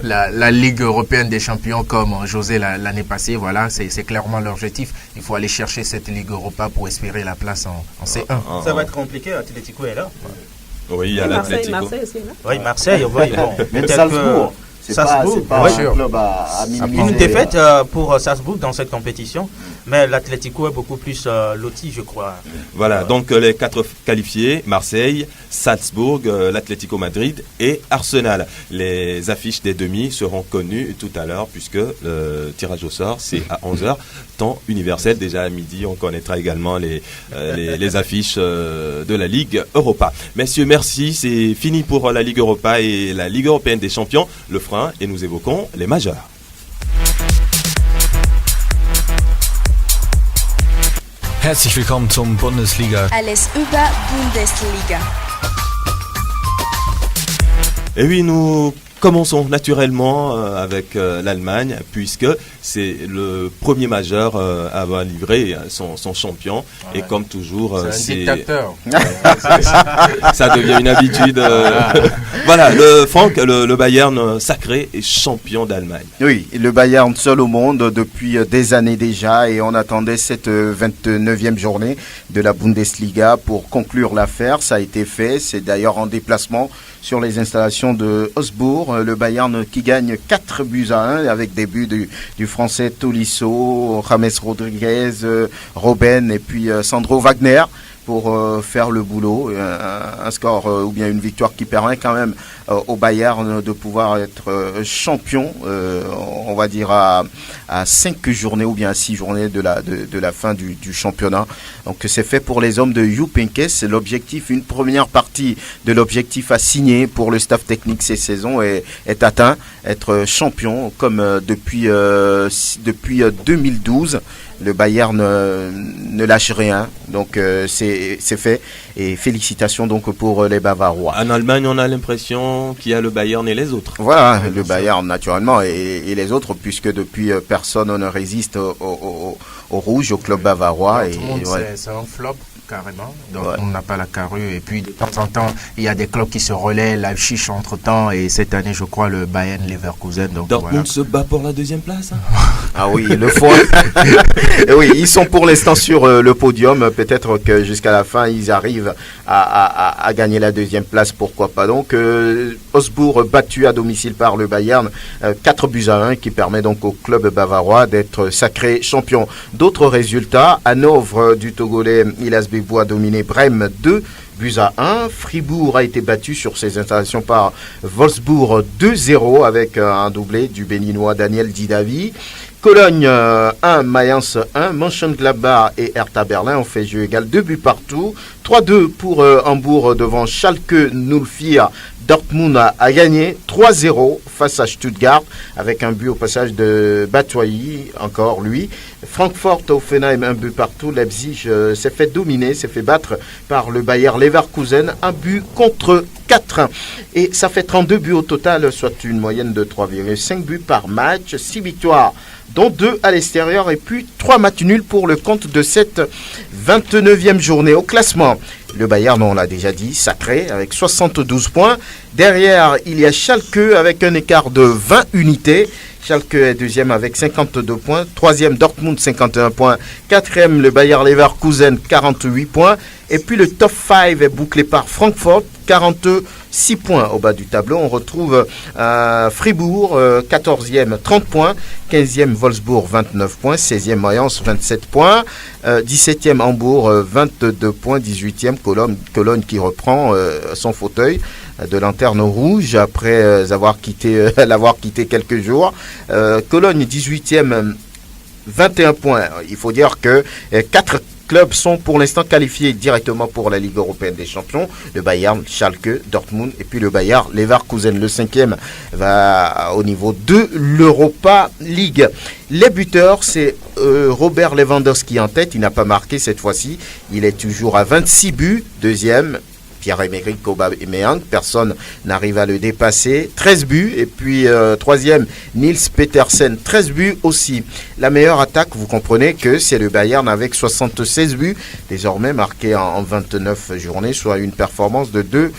la Ligue européenne des champions comme José l'année passée, voilà, c'est clairement l'objectif. Il faut aller chercher cette Ligue Europa pour espérer la place en C1. Ça va être compliqué, Atlético est là. Oui, il y a l'Atlético. Marseille aussi, là. Oui, Marseille, bon. Même Salzbourg. C'est pas un club à minimiser. Une défaite pour Salzbourg dans cette compétition, mais l'Atlético est beaucoup plus loti, je crois. Voilà, donc les 4 qualifiés, Marseille, Salzbourg, l'Atlético Madrid et Arsenal. Les affiches des demi seront connues tout à l'heure, puisque le tirage au sort, c'est à 11h, temps universel. Déjà à midi, on connaîtra également les affiches de la Ligue Europa. Messieurs, merci. C'est fini pour la Ligue Europa et la Ligue européenne des champions, le frein, et nous évoquons les majeurs. Herzlich willkommen zum Bundesliga. Alles über Bundesliga. Et oui, nous commençons naturellement avec l'Allemagne, puisque c'est le premier majeur à avoir livré son champion. Ouais. Et comme toujours, c'est un dictateur. Ça devient une habitude. Voilà, Franck, le Bayern sacré est champion d'Allemagne. Oui, le Bayern seul au monde depuis des années déjà, et on attendait cette 29e journée de la Bundesliga pour conclure l'affaire. Ça a été fait, c'est d'ailleurs en déplacement sur les installations de Augsbourg. Le Bayern qui gagne 4-1 avec des buts du français Tolisso, James Rodriguez, Robben et puis Sandro Wagner pour faire le boulot. Un score ou bien une victoire qui permet quand même au Bayern de pouvoir être champion, on va dire à 5 journées ou bien à 6 journées de la fin du championnat. Donc c'est fait pour les hommes de Jupp Heynckes. L'objectif, une première partie de l'objectif à signer pour le staff technique cette saison est atteint. être champion comme depuis 2012. Le Bayern ne lâche rien, donc c'est fait. Et félicitations donc pour les Bavarois. En Allemagne, on a l'impression qu'il y a le Bayern et les autres. Voilà, le Bayern naturellement et les autres, puisque depuis personne ne résiste au rouge, au club bavarois. Tout le monde, c'est un flop. Carrément, donc on n'a pas la carrue et puis de temps en temps il y a des clubs qui se relaient, Leipzig entre temps et cette année je crois le Bayern Leverkusen. Donc Dortmund se bat pour la deuxième place. Ah oui, le fond. Oui, ils sont pour l'instant sur le podium, peut-être que jusqu'à la fin ils arrivent à gagner la deuxième place, pourquoi pas. Donc Augsbourg battu à domicile par le Bayern 4-1 qui permet donc au club bavarois d'être sacré champion. D'autres résultats, Hanovre du Togolais Illas Bebo a dominé Brême 2-1. Fribourg a été battu sur ses installations par Wolfsburg 2-0 avec un doublé du béninois Daniel Didavi. Cologne 1, Mayence 1, Mönchengladbach et Hertha Berlin ont fait jeu égal, 2 buts partout. 3-2 pour Hambourg devant Schalke 04. Dortmund a gagné 3-0 face à Stuttgart avec un but au passage de Batshuayi, encore lui. Francfort, Hoffenheim, un but partout. Leipzig s'est fait dominer, s'est fait battre par le Bayer Leverkusen, un but contre 4. Et ça fait 32 buts au total, soit une moyenne de 3,5 buts par match. 6 victoires, dont 2 à l'extérieur et puis 3 matchs nuls pour le compte de cette 29e journée. Au classement, le Bayern, on l'a déjà dit, sacré, avec 72 points. Derrière, il y a Schalke avec un écart de 20 unités. Schalke est deuxième avec 52 points. Troisième, Dortmund, 51 points. Quatrième, le Bayer Leverkusen, 48 points. Et puis le top 5 est bouclé par Francfort, 46 points. Au bas du tableau, on retrouve Fribourg, 14e, 30 points. 15e, Wolfsburg, 29 points. 16e, Mayence, 27 points. 17e, Hambourg, 22 points. 18e, Cologne qui reprend son fauteuil de lanterne rouge après l'avoir quitté quelques jours. Cologne 18e, 21 points. Il faut dire que 4 clubs sont pour l'instant qualifiés directement pour la Ligue européenne des champions. Le Bayern, Schalke, Dortmund et puis le Bayer Leverkusen. Le 5e va au niveau de l'Europa League. Les buteurs, c'est Robert Lewandowski en tête. Il n'a pas marqué cette fois-ci. Il est toujours à 26 buts. Deuxième, Pierre-Emerick Aubameyang, personne n'arrive à le dépasser, 13 buts. Et puis troisième, Niels Petersen, 13 buts aussi. La meilleure attaque, vous comprenez que c'est le Bayern avec 76 buts, désormais marqué en 29 journées, soit une performance de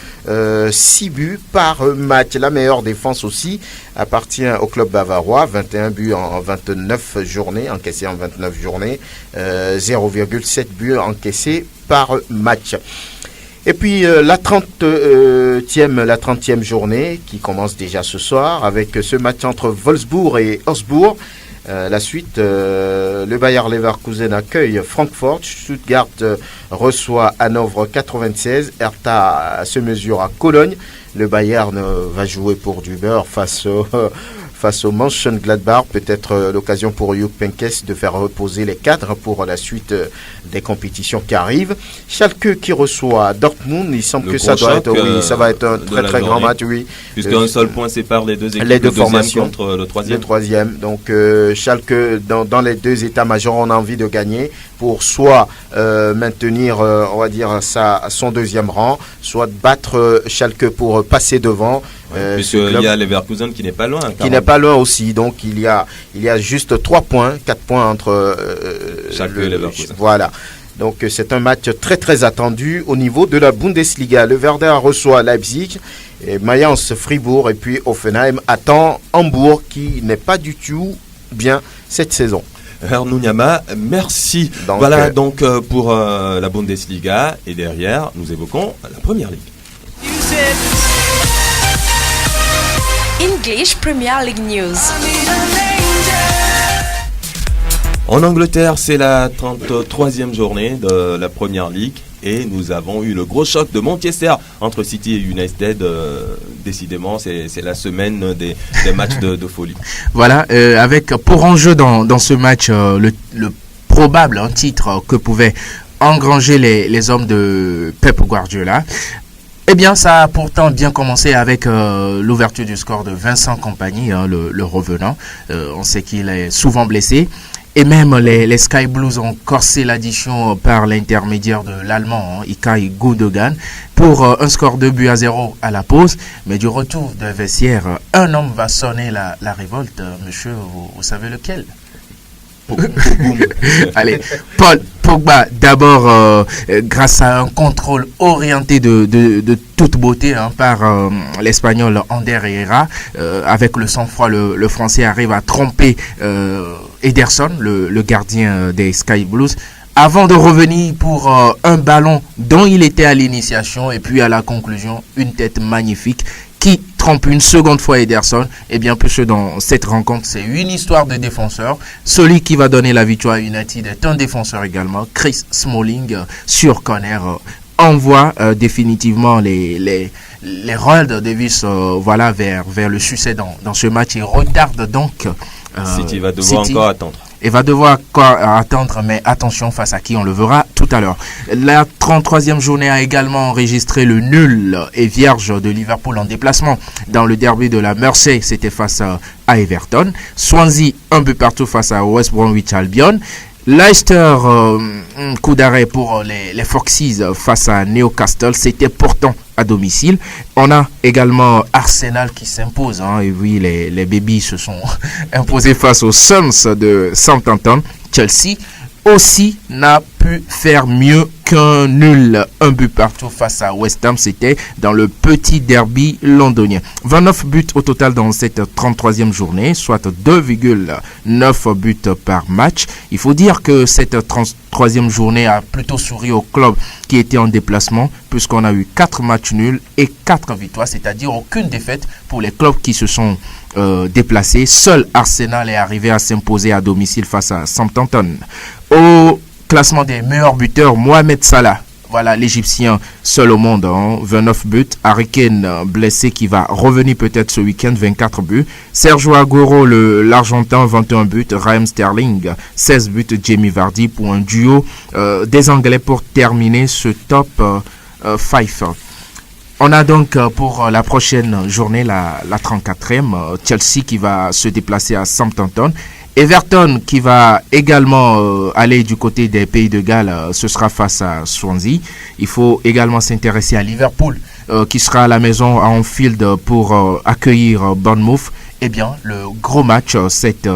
6 buts par match. La meilleure défense aussi appartient au club bavarois, 21 buts en 29 journées, encaissés en 29 journées, 0,7 buts encaissés par match. Et puis la 30e journée qui commence déjà ce soir avec ce match entre Wolfsburg et Augsbourg. La suite, le Bayer Leverkusen accueille Francfort, Stuttgart reçoit Hanovre 96, Hertha se mesure à Cologne. Le Bayern va jouer pour du beurre face au Mönchengladbach, peut-être l'occasion pour Jupp Heynckes de faire reposer les cadres pour la suite des compétitions qui arrivent. Schalke qui reçoit Dortmund, il semble que ça doit être, ça va être un très grand match, oui. Puisqu'un seul point sépare les deux équipes, les deux formations contre le troisième. Le troisième, donc Schalke dans les deux états-majors, on a envie de gagner pour soit maintenir, on va dire, son deuxième rang, soit battre Schalke pour passer devant. Puisqu'il y a Leverkusen qui n'est pas loin. Qui n'est pas loin aussi, donc il y a juste 4 points entre Schalke et Leverkusen. Voilà. Donc c'est un match très très attendu au niveau de la Bundesliga. Le Werder reçoit Leipzig, et Mayence Fribourg et puis Hoffenheim attend Hambourg qui n'est pas du tout bien cette saison. Arnaud Niama, merci. Donc, voilà donc pour la Bundesliga et derrière nous évoquons la Première Ligue. English Premier League News. En Angleterre, c'est la 33e journée de la Première Ligue et nous avons eu le gros choc de Manchester entre City et United. Décidément, c'est la semaine des matchs de folie. Voilà, avec pour enjeu dans ce match le probable titre que pouvaient engranger les hommes de Pep Guardiola. Eh bien, ça a pourtant bien commencé avec l'ouverture du score de Vincent Kompany, le revenant. On sait qu'il est souvent blessé. Et même les Sky Blues ont corsé l'addition par l'intermédiaire de l'Allemand, Ilkay Gundogan, pour un score 2-0 à la pause. Mais du retour de vestiaire, un homme va sonner la révolte. Monsieur, vous savez lequel? Allez, Paul Pogba, d'abord grâce à un contrôle orienté de toute beauté par l'Espagnol Ander Herrera, avec le sang-froid, le Français arrive à tromper Ederson, le gardien des Sky Blues, avant de revenir pour un ballon dont il était à l'initiation, et puis à la conclusion, une tête magnifique qui trompe une seconde fois Ederson. Et bien plus dans cette rencontre, c'est une histoire de défenseur. Celui qui va donner la victoire à United est un défenseur également. Chris Smalling sur corner envoie définitivement les Royals de Davis vers le succès dans ce match et retarde donc City va devoir encore attendre. Et va devoir attendre, mais attention face à qui, on le verra tout à l'heure. La 33e journée a également enregistré le nul et vierge de Liverpool en déplacement dans le derby de la Mersey. C'était face à Everton. Swansea, un but partout face à West Bromwich Albion. Leicester, coup d'arrêt pour les Foxes face à Newcastle. C'était pourtant à domicile. On a également Arsenal qui s'impose. Et oui, les Babies se sont imposés face aux Suns de Southampton. Chelsea aussi n'a pu faire mieux qu'un nul, un but partout face à West Ham. C'était dans le petit derby londonien. 29 buts au total dans cette 33e journée, soit 2,9 buts par match. Il faut dire que cette 33e journée a plutôt souri au club qui était en déplacement, puisqu'on a eu 4 matchs nuls et 4 victoires, c'est-à-dire aucune défaite pour les clubs qui se sont déplacés. Seul Arsenal est arrivé à s'imposer à domicile face à Southampton. Au classement des meilleurs buteurs, Mohamed Salah, voilà l'Égyptien seul au monde, 29 buts. Harry Kane blessé qui va revenir peut-être ce week-end, 24 buts. Sergio Aguero, l'Argentin, 21 buts. Raheem Sterling, 16 buts. Jamie Vardy pour un duo des Anglais pour terminer ce top 5. On a donc pour la prochaine journée, la 34e, Chelsea qui va se déplacer à Southampton. Everton qui va également aller du côté des Pays de Galles, ce sera face à Swansea. Il faut également s'intéresser à Liverpool qui sera à la maison à Anfield pour accueillir Bournemouth. Eh bien, le gros match, cette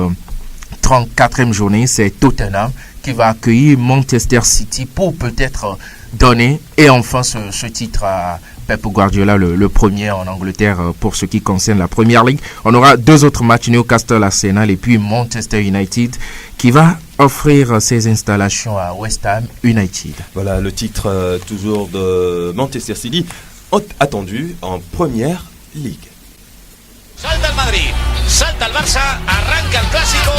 34e journée, c'est Tottenham qui va accueillir Manchester City pour peut-être donner et enfin ce titre à Pep Guardiola, le premier en Angleterre pour ce qui concerne la Première Ligue. On aura 2 autres matchs, Newcastle, Arsenal et puis Manchester United qui va offrir ses installations à West Ham United. Voilà le titre toujours de Manchester City attendu en Première Ligue. Salta el Madrid, salta el Barça, arranca el clásico.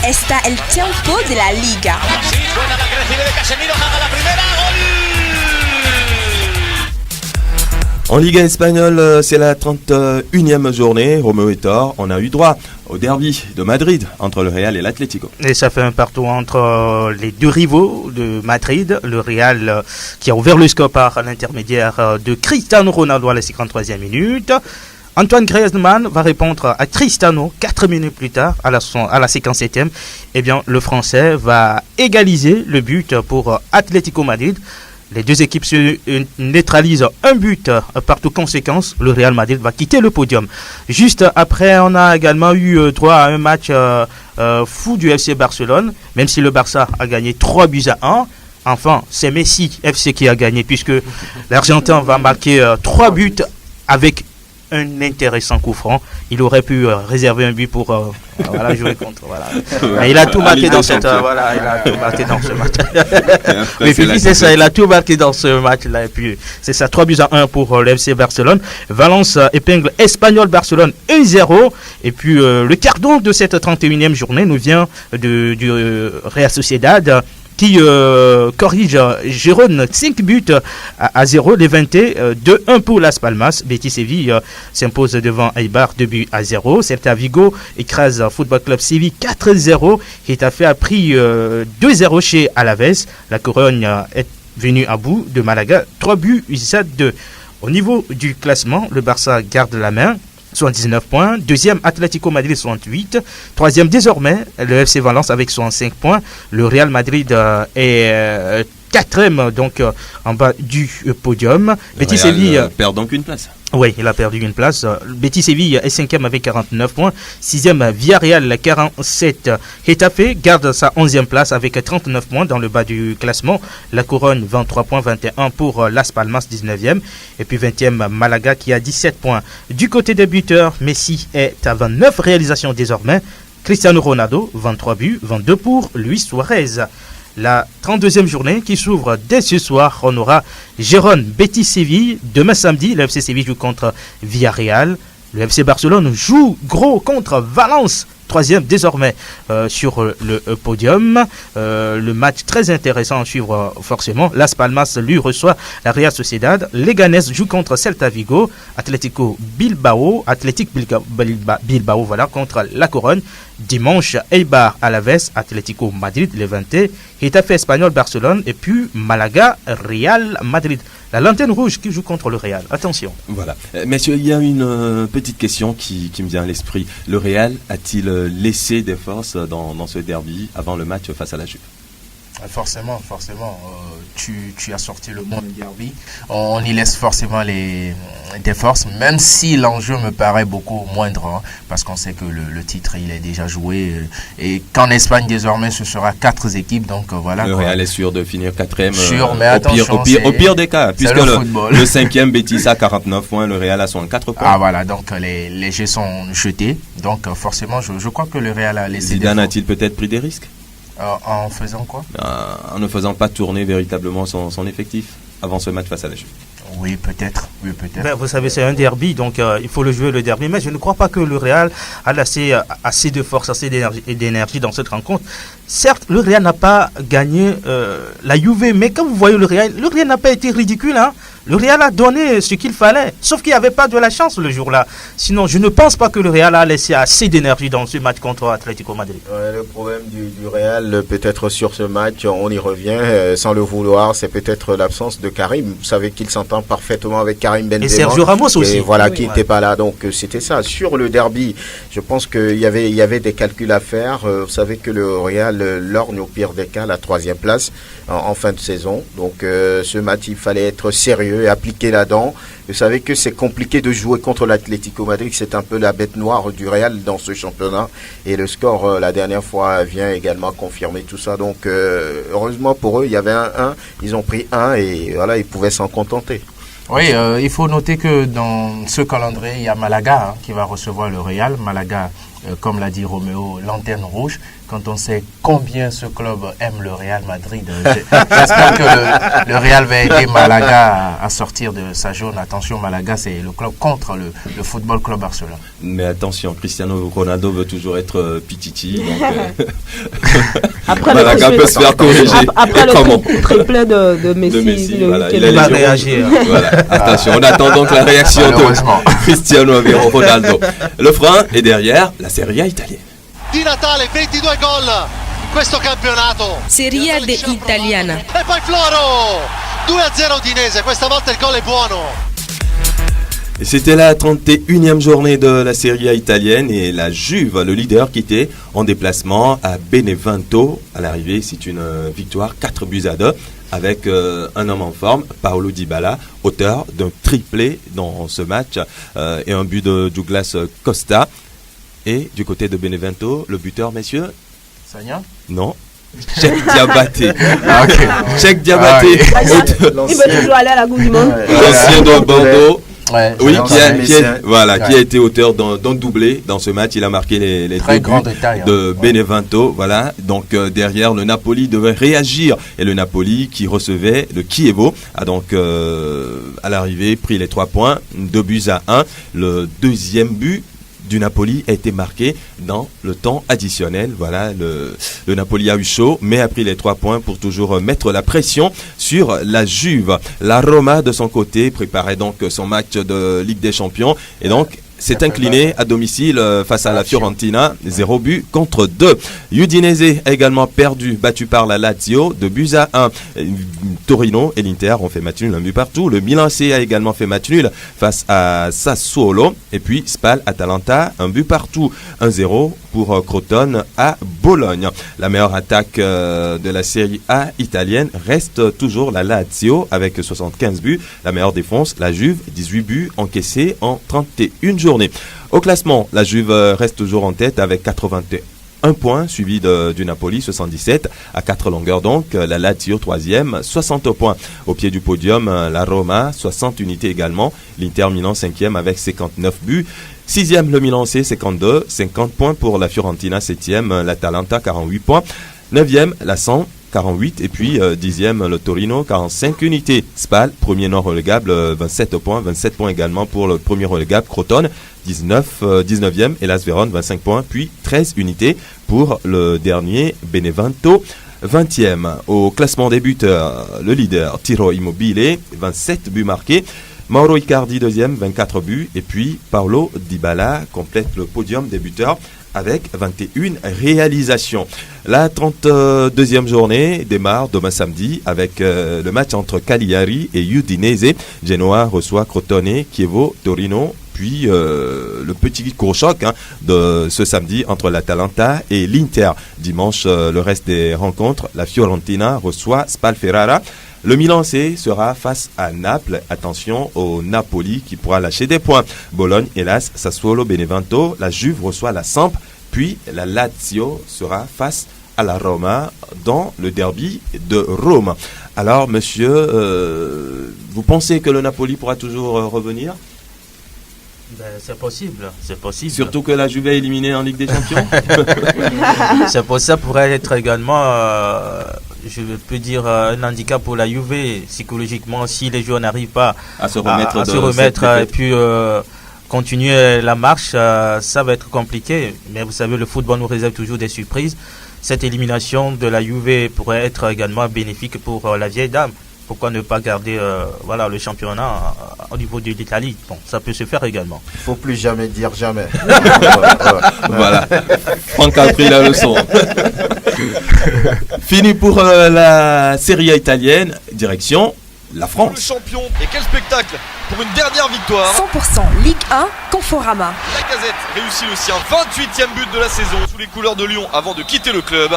Está el tiempo de la Liga. Sí, buena la que recibe de Casemiro, haga la primera, gol. En Liga espagnole, c'est la 31e journée. Romeo et Thor, on a eu droit au derby de Madrid entre le Real et l'Atlético. Et ça fait un partout entre les deux rivaux de Madrid. Le Real qui a ouvert le score par l'intermédiaire de Cristiano Ronaldo à la 53e minute. Antoine Griezmann va répondre à Cristiano 4 minutes plus tard à la 57e. Eh bien, le Français va égaliser le but pour Atlético Madrid. Les deux équipes se neutralisent un but par toute conséquence. Le Real Madrid va quitter le podium. Juste après, on a également eu droit à un match fou du FC Barcelone. Même si le Barça a gagné 3-1. Enfin, c'est Messi FC qui a gagné puisque l'Argentin va marquer 3 buts avec un intéressant coup franc. Il aurait pu réserver un but pour jouer contre. Mais il a tout marqué dans cette. il a tout marqué dans ce match. Mais puis c'est ça, il a tout marqué dans ce match-là. Et puis c'est ça, 3-1 pour l'FC Barcelone. Valence épingle Espanyol Barcelone 1-0. Et puis le quart-d'heure de cette 31e journée nous vient du Real Sociedad qui corrige Gérone 5 buts à 0. Levante 2-1 pour Las Palmas. Betis Séville s'impose devant Eibar 2-0. Celta Vigo écrase Football Club Séville 4-0. Getafe a pris 2-0 chez Alaves. La Corogne est venue à bout de Malaga 3-2. Au niveau du classement, le Barça garde la main. 79 points. Deuxième, Atlético Madrid, 68. Troisième, désormais, le FC Valence avec 65 points. Le Real Madrid est quatrième, donc en bas du podium. Betis Séville perd donc une place. Oui, il a perdu une place. Betis Séville est cinquième avec 49 points. Sixième, Villarreal, 47. Getafe garde sa 11e place avec 39 points dans le bas du classement. La Couronne, 23 points, 21 pour Las Palmas, 19e. Et puis 20e, Malaga qui a 17 points. Du côté des buteurs, Messi est à 29 réalisations désormais. Cristiano Ronaldo, 23 buts, 22 pour Luis Suarez. La 32e journée qui s'ouvre dès ce soir, on aura Gérone, Betis Séville. Demain samedi, le FC Séville joue contre Villarreal. Le FC Barcelone joue gros contre Valence. Troisième désormais sur le podium. Le match très intéressant à suivre forcément. Las Palmas lui reçoit la Real Sociedad. Leganés joue contre Celta Vigo. Athletic Bilbao voilà, contre La Couronne. Dimanche, Eibar Alaves, Atlético Madrid, Levante, Getafe Espagnol, Barcelone et puis Malaga, Real Madrid. La lanterne rouge qui joue contre le Real. Attention. Voilà. Messieurs, il y a une petite question qui me vient à l'esprit. Le Real a-t-il laissé des forces dans ce derby avant le match face à la Juve? Forcément. Tu as sorti le mot derby. On y laisse forcément des forces, même si l'enjeu me paraît beaucoup moindre, hein, parce qu'on sait que le titre il est déjà joué et qu'en Espagne désormais ce sera 4 équipes, donc voilà. Le Real est sûr de finir 4e. Sûr, mais attention, au pire des cas, puisque le 5e Betis a 49 points, le Real a 64 points. Ah voilà, donc les jets sont jetés, donc forcément je crois que le Real a laissé. Zidane a-t-il peut-être pris des risques? En faisant quoi? En ne faisant pas tourner véritablement son effectif avant ce match face à la Juve. Oui, peut-être. Ben, vous savez, c'est un derby, donc il faut le jouer le derby. Mais je ne crois pas que le Real a assez de force, assez d'énergie dans cette rencontre. Certes, le Real n'a pas gagné la Juve, mais quand vous voyez le Real n'a pas été ridicule. Hein. Le Real a donné ce qu'il fallait, sauf qu'il n'y avait pas de la chance le jour-là. Sinon, je ne pense pas que le Real a laissé assez d'énergie dans ce match contre Atlético Madrid. Le problème du Real, peut-être sur ce match, on y revient, sans le vouloir, c'est peut-être l'absence de Karim. Vous savez qu'il s'entend parfaitement avec Karim Benzema. Et Sergio Ramos aussi. Et voilà, qui n'était pas là. Donc, c'était ça. Sur le derby, je pense qu'il y avait des calculs à faire. Vous savez que le Real lorgne au pire des cas la 3e place en fin de saison. Donc, ce match, il fallait être sérieux et appliquer là-dedans. Vous savez que c'est compliqué de jouer contre l'Atlético Madrid. C'est un peu la bête noire du Real dans ce championnat. Et le score, la dernière fois, vient également confirmer tout ça. Donc, heureusement pour eux, il y avait un 1. Ils ont pris 1 et voilà, ils pouvaient s'en contenter. Oui, il faut noter que dans ce calendrier, il y a Malaga qui va recevoir le Real. Malaga, comme l'a dit Roméo, lanterne rouge. Quand on sait combien ce club aime le Real Madrid, j'espère que le Real va aider Malaga à sortir de sa jaune. Attention, Malaga, c'est le club contre le Football Club Barcelone. Mais attention, Cristiano Ronaldo veut toujours être Pichichi. Après Malaga peut se faire corriger. Après le triplé de Messi, voilà, il va réagir. Voilà. Attention, on attend donc la réaction de Cristiano Ronaldo. Le frein est derrière la Serie A italienne. Di Natale 22 gol in questo campionato. Serie A italiana. E poi Floro 2-0 Udinese, questa volta il gol è buono. Et c'était la 31e journée de la Serie A italienne et la Juve, le leader, quittait en déplacement à Benevento. À l'arrivée, c'est une victoire 4-2 avec un homme en forme, Paolo Dybala, auteur d'un triplé dans ce match et un but de Douglas Costa. Et du côté de Benevento, le buteur, messieurs? Sagna? Non. Cheikh Diabaté. Ah, okay. Cheikh Diabaté. Il veut toujours aller à la Coupe du Monde. L'ancien de Bordeaux. Ouais, oui, qui a été auteur d'un doublé dans ce match. Il a marqué les deux buts de Benevento. Voilà. Donc derrière, le Napoli devait réagir. Et le Napoli, qui recevait le Chievo, a donc à l'arrivée pris les 3 points, 2-1. Le deuxième but du Napoli a été marqué dans le temps additionnel. Voilà, le Napoli a eu chaud, mais a pris les 3 points pour toujours mettre la pression sur la Juve. La Roma, de son côté, préparait donc son match de Ligue des Champions et donc s'est incliné à domicile face à la Fiorentina, 0 but contre 2. Udinese a également perdu, battu par la Lazio, 2-1. Torino et l'Inter ont fait match nul, 1 but partout. Le Milan AC a également fait match nul face à Sassuolo. Et puis Spal Atalanta, 1 but partout, 1-0 pour Crotone à Bologne. La meilleure attaque de la Série A italienne reste toujours la Lazio avec 75 buts. La meilleure défense, la Juve, 18 buts encaissés en 31 journées. Au classement, la Juve reste toujours en tête avec 81 points, suivi du Napoli, 77, à 4 longueurs donc. La Lazio, 3e, 60 points. Au pied du podium, la Roma, 60 unités également. L'Inter Milan, 5e avec 59 buts. 6e, le Milan C, 52, 50 points pour la Fiorentina, 7e, l'Atalanta, 48 points. 9e, la Samp, 48, et puis 10e, le Torino, 45 unités. Spal, premier non relégable, 27 points, 27 points également pour le premier relégable. Crotone, 19e, et Las Vérone, 25 points, puis 13 unités pour le dernier Benevento, 20e. Au classement des buteurs, le leader, Tiro Immobile, 27 buts marqués. Mauro Icardi, 2e, 24 buts, et puis Paulo Dybala complète le podium des buteurs avec 21 réalisations. La 32e journée démarre demain samedi avec le match entre Cagliari et Udinese. Genoa reçoit Crotone, Chievo, Torino, puis le petit gros choc de ce samedi entre l'Atalanta et l'Inter. Dimanche, le reste des rencontres, la Fiorentina reçoit Spal Ferrara. Le Milan C sera face à Naples. Attention au Napoli qui pourra lâcher des points. Bologne, hélas, Sassuolo, Benevento. La Juve reçoit la Samp. Puis la Lazio sera face à la Roma dans le derby de Rome. Alors, monsieur, vous pensez que le Napoli pourra toujours revenir ? C'est possible, c'est possible. Surtout que la Juve est éliminée en Ligue des Champions. Ça pourrait être également, je peux dire, un handicap pour la Juve psychologiquement si les joueurs n'arrivent pas à se remettre, et puis continuer la marche, ça va être compliqué. Mais vous savez, le football nous réserve toujours des surprises. Cette élimination de la Juve pourrait être également bénéfique pour la vieille dame. Pourquoi ne pas garder le championnat au niveau de l'Italie? Bon, ça peut se faire également. Il ne faut plus jamais dire jamais. Voilà. Franck a pris la leçon. Fini pour la Serie A italienne. Direction la France. Le champion. Et quel spectacle pour une dernière victoire. 100% Ligue 1, Conforama. Lacazette réussit le sien. 28e but de la saison sous les couleurs de Lyon avant de quitter le club.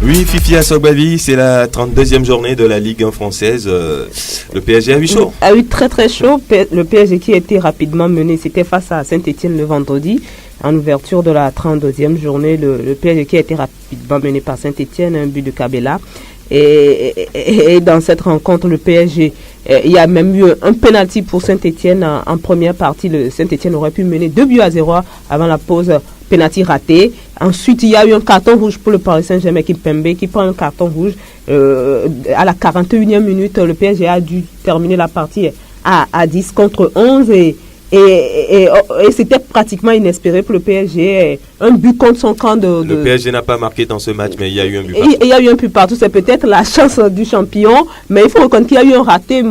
Oui, Fifi Asogbavi, c'est la 32e journée de la Ligue 1 française. Le PSG a eu chaud. A eu très très chaud. Le PSG qui a été rapidement mené, c'était face à Saint-Etienne le vendredi. En ouverture de la 32e journée, le PSG qui a été rapidement mené par Saint-Etienne, un but de Cabella. Et dans cette rencontre, le PSG, il y a même eu un penalty pour Saint-Etienne en première partie. Le Saint-Etienne aurait pu mener 2-0 avant la pause. Penalty raté. Ensuite, il y a eu un carton rouge pour le Paris Saint-Germain qui prend un carton rouge. À la 41e minute, le PSG a dû terminer la partie à 10 contre 11 et c'était pratiquement inespéré pour le PSG. Un but contre son camp Le PSG n'a pas marqué dans ce match, mais il y a eu un but partout. Il y a eu un but partout. C'est peut-être la chance du champion, mais il faut reconnaître qu'il y a eu un raté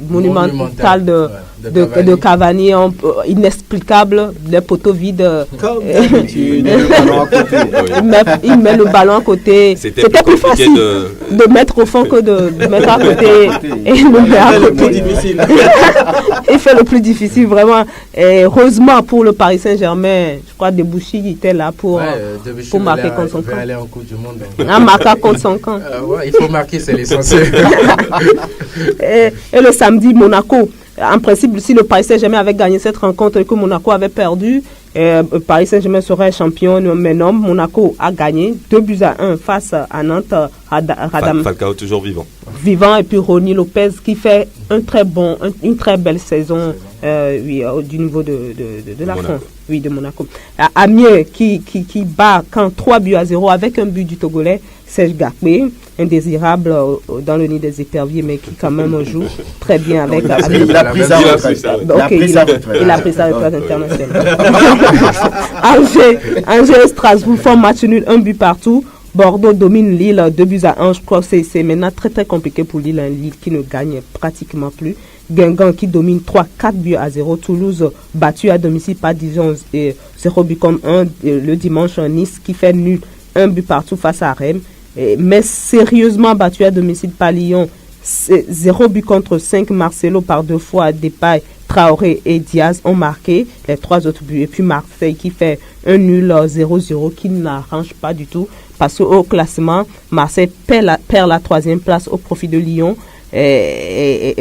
monumental de Cavani, inexplicable, des poteaux vides. Comme d'habitude, il met le ballon à côté. C'était plus facile de mettre au fond que de mettre à côté. Et le met à côté. Il fait le plus difficile, vraiment. Et heureusement pour le Paris Saint-Germain, je crois que Debuchy était là pour marquer contre son camp. Aller en Coupe du Monde. Marquer contre son camp. Il faut marquer, c'est l'essentiel. Et le samedi, Monaco. En principe, si le Paris Saint-Germain avait gagné cette rencontre et que Monaco avait perdu, Paris Saint-Germain serait champion. Mais non, Monaco a gagné 2-1 face à Nantes. Falcao toujours vivant. Vivant, et puis Ronny Lopez qui fait une très belle saison du niveau de la France. Oui, de Monaco. Amiens qui bat quand 3-0 avec un but du Togolais, Serge Gakpé, indésirable dans le nid des éperviers, mais qui quand même joue très bien avec... Il a pris sa retraite. Il a pris sa retraite internationale. Angers, Strasbourg font match nul, un but partout. Bordeaux domine Lille 2-1. Je crois que c'est maintenant très très compliqué pour Lille. Lille qui ne gagne pratiquement plus. Guingamp qui domine 3-4 buts à 0. Toulouse battu à domicile par Dijon 0 but contre 1. Le dimanche, Nice qui fait nul 1 but partout face à Rennes. Mais sérieusement battu à domicile par Lyon 0 but contre 5. Marcelo par 2 fois, Depay, Traoré et Diaz ont marqué les 3 autres buts. Et puis Marseille qui fait un nul 0-0 qui n'arrange pas du tout parce qu'au classement, Marseille perd la 3e place au profit de Lyon. Mais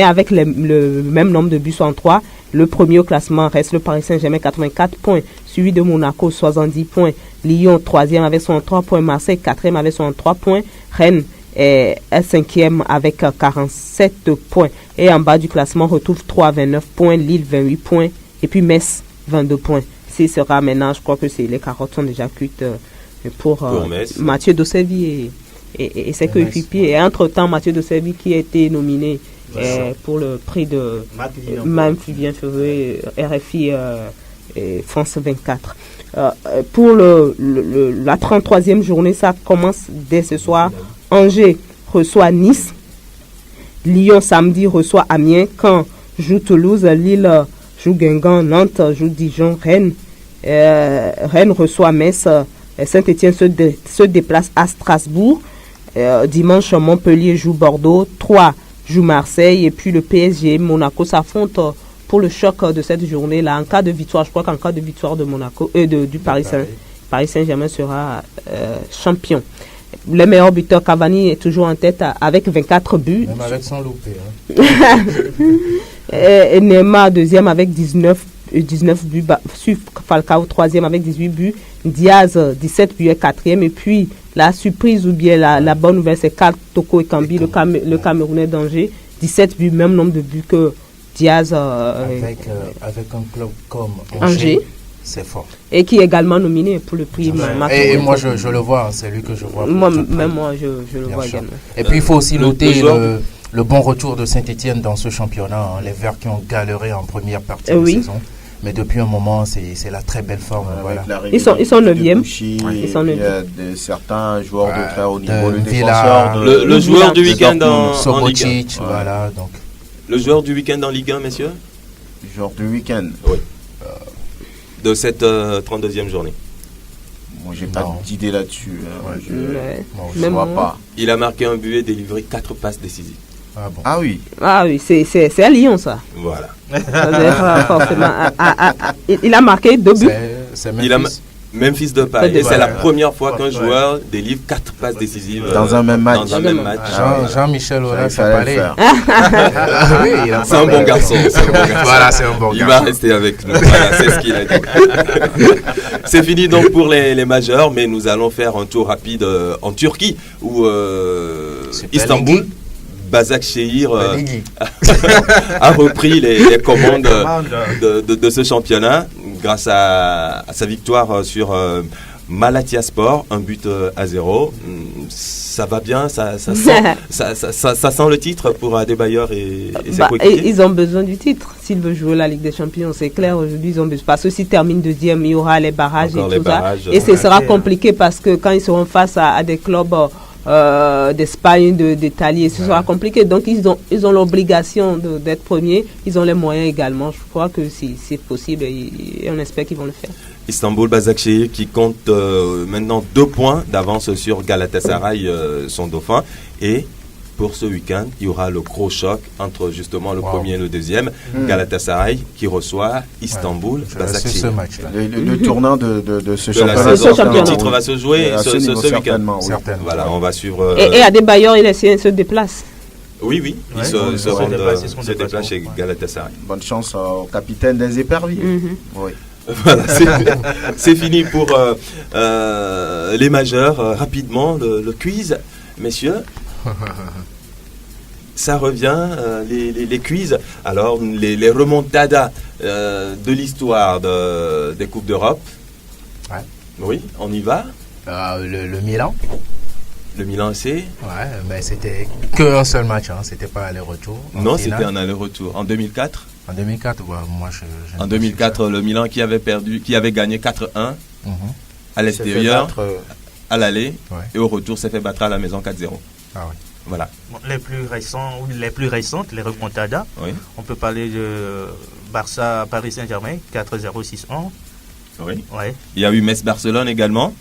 avec le même nombre de buts, 103. Le premier au classement reste le Paris Saint-Germain, 84 points, suivi de Monaco, 70 points. Lyon, 3e avec 103 points. Marseille, 4e avec 103 points. Rennes est 5e avec 47 points. Et en bas du classement, on retrouve 3, 29 points. Lille, 28 points. Et puis Metz, 22 points. Ce sera maintenant, je crois que les carottes sont déjà cuites pour Mathieu Dossevi et ses coéquipiers. Et entre-temps, Mathieu Dossevi qui a été nominé pour le prix de Marc-Vivien Fevrier, RFI France 24. Pour la 33e journée, ça commence dès ce soir. Angers reçoit Nice. Lyon samedi reçoit Amiens. Caen joue Toulouse. Lille joue Guingamp. Nantes joue Dijon. Rennes reçoit Metz. Saint-Étienne se déplace à Strasbourg. Dimanche, Montpellier joue Bordeaux. 3 joue Marseille. Et puis le PSG, Monaco s'affronte pour le choc de cette journée-là. En cas de victoire, je crois qu'en cas de victoire de Monaco du Paris Saint-Germain sera champion. Le meilleur buteur, Cavani, est toujours en tête avec 24 buts. Même avec son loupé. Et Neymar, 2e avec 19 buts. Suivre Falcao, 3e avec 18 buts. Diaz, 17 buts, est 4e. Et puis, la surprise ou bien la bonne nouvelle, c'est Karl Toko Ekambi, le Camerounais d'Angers. 17 buts, même nombre de buts que Diaz. Avec un club comme Angers. C'est fort. Et qui est également nominé pour le prix. Et moi, je le vois, c'est lui que je vois. Moi, je le vois également. Et puis, il faut aussi noter le bon retour de Saint-Étienne dans ce championnat. Les Verts qui ont galéré en première partie de saison. Mais depuis un moment, c'est la très belle forme. Voilà. Ils sont 9e. Il y a certains joueurs de très haut niveau. Le joueur du week-end en Ligue 1. Voilà, donc. Le joueur du week-end en Ligue 1, messieurs? Le joueur du week-end. Oui. De cette 32e journée. Moi, j'ai pas d'idée là-dessus. Je ne vois pas. Il a marqué un but et délivré 4 passes décisives. Ah oui. Ah oui, c'est à Lyon, ça. Voilà. Il a marqué 2 buts. C'est Memphis Depay. Et c'est la première fois qu'un joueur délivre 4 passes décisives dans un même match. Jean-Michel Aulas, ça parlait. C'est un bon garçon. Voilà, c'est un bon garçon. Il va rester avec nous. Voilà, c'est ce qu'il a dit. C'est fini donc pour les majeurs, mais nous allons faire un tour rapide en Turquie où Istanbul. Başakşehir a repris les commandes de ce championnat grâce à sa victoire sur Malatyaspor, 1 but à 0. Ça va bien, ça sent le titre pour Adebayor et ses coéquipiers. Ils ont besoin du titre s'ils veulent jouer la Ligue des Champions, c'est clair. Aujourd'hui, ils ont besoin, parce que s'ils terminent 2e, il y aura les barrages et tout ça. Et ce sera compliqué parce que quand ils seront face à des clubs d'Espagne, d'Italie, ce sera compliqué. Donc ils ont l'obligation d'être premiers. Ils ont les moyens également. Je crois que c'est possible et on espère qu'ils vont le faire. Istanbul Başakşehir qui compte maintenant 2 points d'avance sur Galatasaray, son dauphin. Et pour ce week-end, il y aura le gros choc entre justement le premier et le deuxième. Galatasaray qui reçoit Istanbul Başakşehir. Le tournant de ce championnat. Le titre va se jouer ce week-end. Voilà, on va suivre. Et Adebayor, il se déplace. Oui, il se déplace chez Galatasaray. Bonne chance au capitaine des éperviers. Oui. Voilà, c'est fini pour les majeurs. Rapidement, le quiz, messieurs. Ça revient, les quiz. Alors, les remontadas de l'histoire des Coupes d'Europe. Ouais. Oui, on y va. Le Milan. Le Milan AC. Ouais, mais c'était qu'un seul match, c'était pas aller-retour. Non, c'était un aller-retour. En 2004. En 2004, moi en 2004, le Milan qui avait gagné 4-1 à l'extérieur, à l'aller, et au retour s'est fait battre à la maison 4-0. Ah oui. Voilà. Les plus récentes, les remontadas. Oui. On peut parler de Barça Paris Saint-Germain 4-0 6-1. Oui. Ouais. Il y a eu Metz-Barcelone également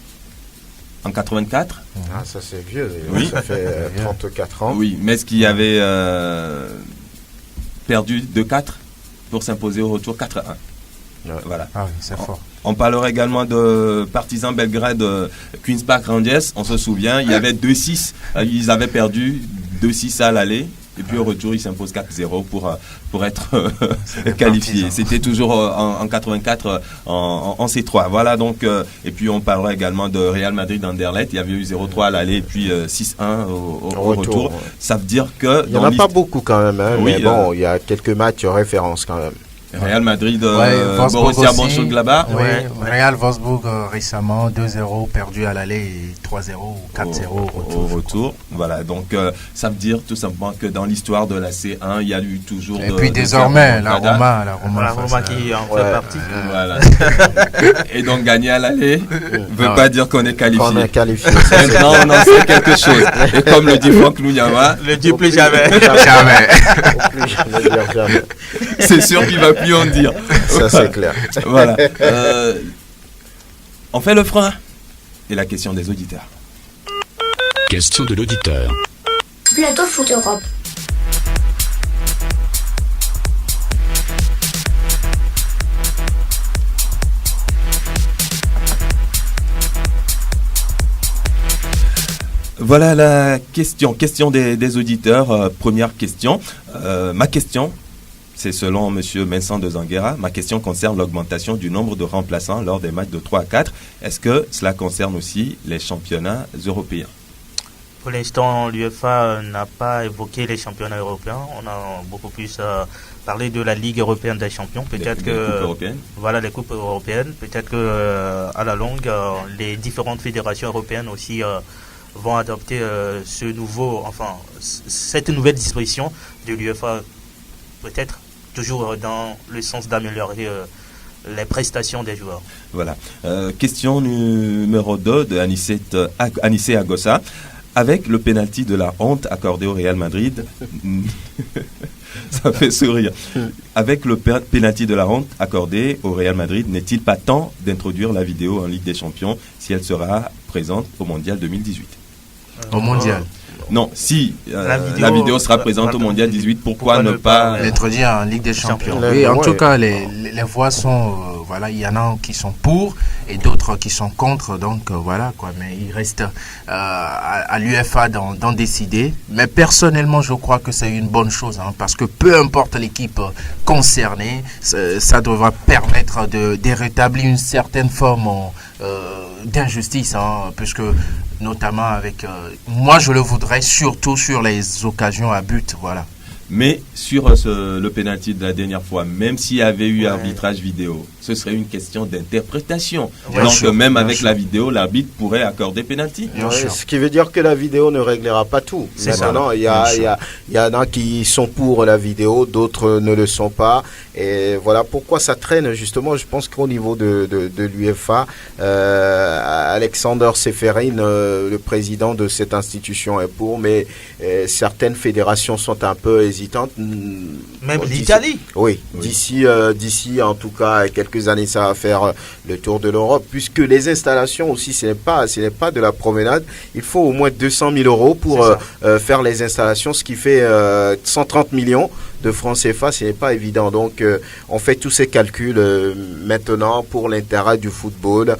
en 84. Ah, ça c'est vieux. Oui. Ça fait 34 ans. Oui, Metz qui avait perdu 2-4 pour s'imposer au retour 4-1. Voilà. Ah oui, c'est fort. On parlera également de Partizan Belgrade, Queen's Park Rangers. On se souvient, il y avait 2-6. Ils avaient perdu 2-6 à l'aller. Et puis au retour, ils s'imposent 4-0 pour être qualifiés. C'était toujours en 84 en C3. Voilà donc. Et puis on parlera également de Real Madrid-Anderlecht. Il y avait eu 0-3 à l'aller et puis 6-1 au retour. Ça veut dire que... Il n'y en a pas beaucoup quand même. Hein, oui, mais bon, il y a quelques matchs références quand même. Real Madrid, Borussia Mönchengladbach. Oui, Real Wolfsburg récemment 2-0 perdu à l'aller et 3-0 ou 4-0 au retour. Voilà, donc ça veut dire tout simplement que dans l'histoire de la C1, il y a eu toujours... Et puis désormais, la Roma qui en fait partie. Voilà. Et donc gagner à l'aller ne veut pas dire qu'on est qualifié. On est qualifié. Maintenant, on en sait quelque chose. Et comme le dit Franck Lounyama, ne dis plus jamais. Jamais. Jamais. C'est sûr qu'il va plus en dire. Ça c'est clair. Voilà. On fait le frein. Et la question des auditeurs. Question de l'auditeur. Plateau Foot Europe. Voilà la question des auditeurs. Première question. Ma question, c'est selon M. Vincent de Zanguera. Ma question concerne l'augmentation du nombre de remplaçants lors des matchs de 3 à 4. Est-ce que cela concerne aussi les championnats européens? Pour l'instant, l'UEFA n'a pas évoqué les championnats européens. On a beaucoup plus parlé de la Ligue européenne des champions. Peut-être que voilà les coupes européennes. Peut-être que à la longue, les différentes fédérations européennes aussi vont adopter cette nouvelle disposition de l'UEFA. Peut-être toujours dans le sens d'améliorer les prestations des joueurs. Voilà. Question numéro 2 de Anissé Agossa. Avec le pénalty de la honte accordé au Real Madrid, ça fait sourire. Avec le pénalty de la honte accordé au Real Madrid, n'est-il pas temps d'introduire la vidéo en Ligue des Champions si elle sera présente au Mondial 2018? Au Mondial. Non, si la vidéo sera présente au Mondial 18, pourquoi ne pas l'introduire en Ligue des Champions? Oui, en tout cas, les voix sont, il y en a qui sont pour et d'autres qui sont contre, donc voilà quoi. Mais il reste à l'UEFA d'en décider. Mais personnellement, je crois que c'est une bonne chose, parce que peu importe l'équipe concernée, ça devra permettre de rétablir une certaine forme d'injustice, puisque notamment avec moi je le voudrais surtout sur les occasions à but, voilà. Mais sur le pénalty de la dernière fois, même s'il y avait eu arbitrage vidéo, ce serait une question d'interprétation. Donc même avec la vidéo, l'arbitre pourrait accorder pénalty. Ce qui veut dire que la vidéo ne réglera pas tout. Maintenant, il y en a qui sont pour la vidéo, d'autres ne le sont pas. Et voilà pourquoi ça traîne justement. Je pense qu'au niveau de l'UEFA, Alexander Seferin, le président de cette institution, est pour, mais certaines fédérations sont un peu hésitantes. Même l'Italie. Oui, d'ici en tout cas quelques années, ça va faire le tour de l'Europe, puisque les installations aussi, ce n'est pas de la promenade. Il faut au moins 200 000 euros pour faire les installations, ce qui fait 130 millions de francs CFA. Ce n'est pas évident. Donc on fait tous ces calculs maintenant pour l'intérêt du football,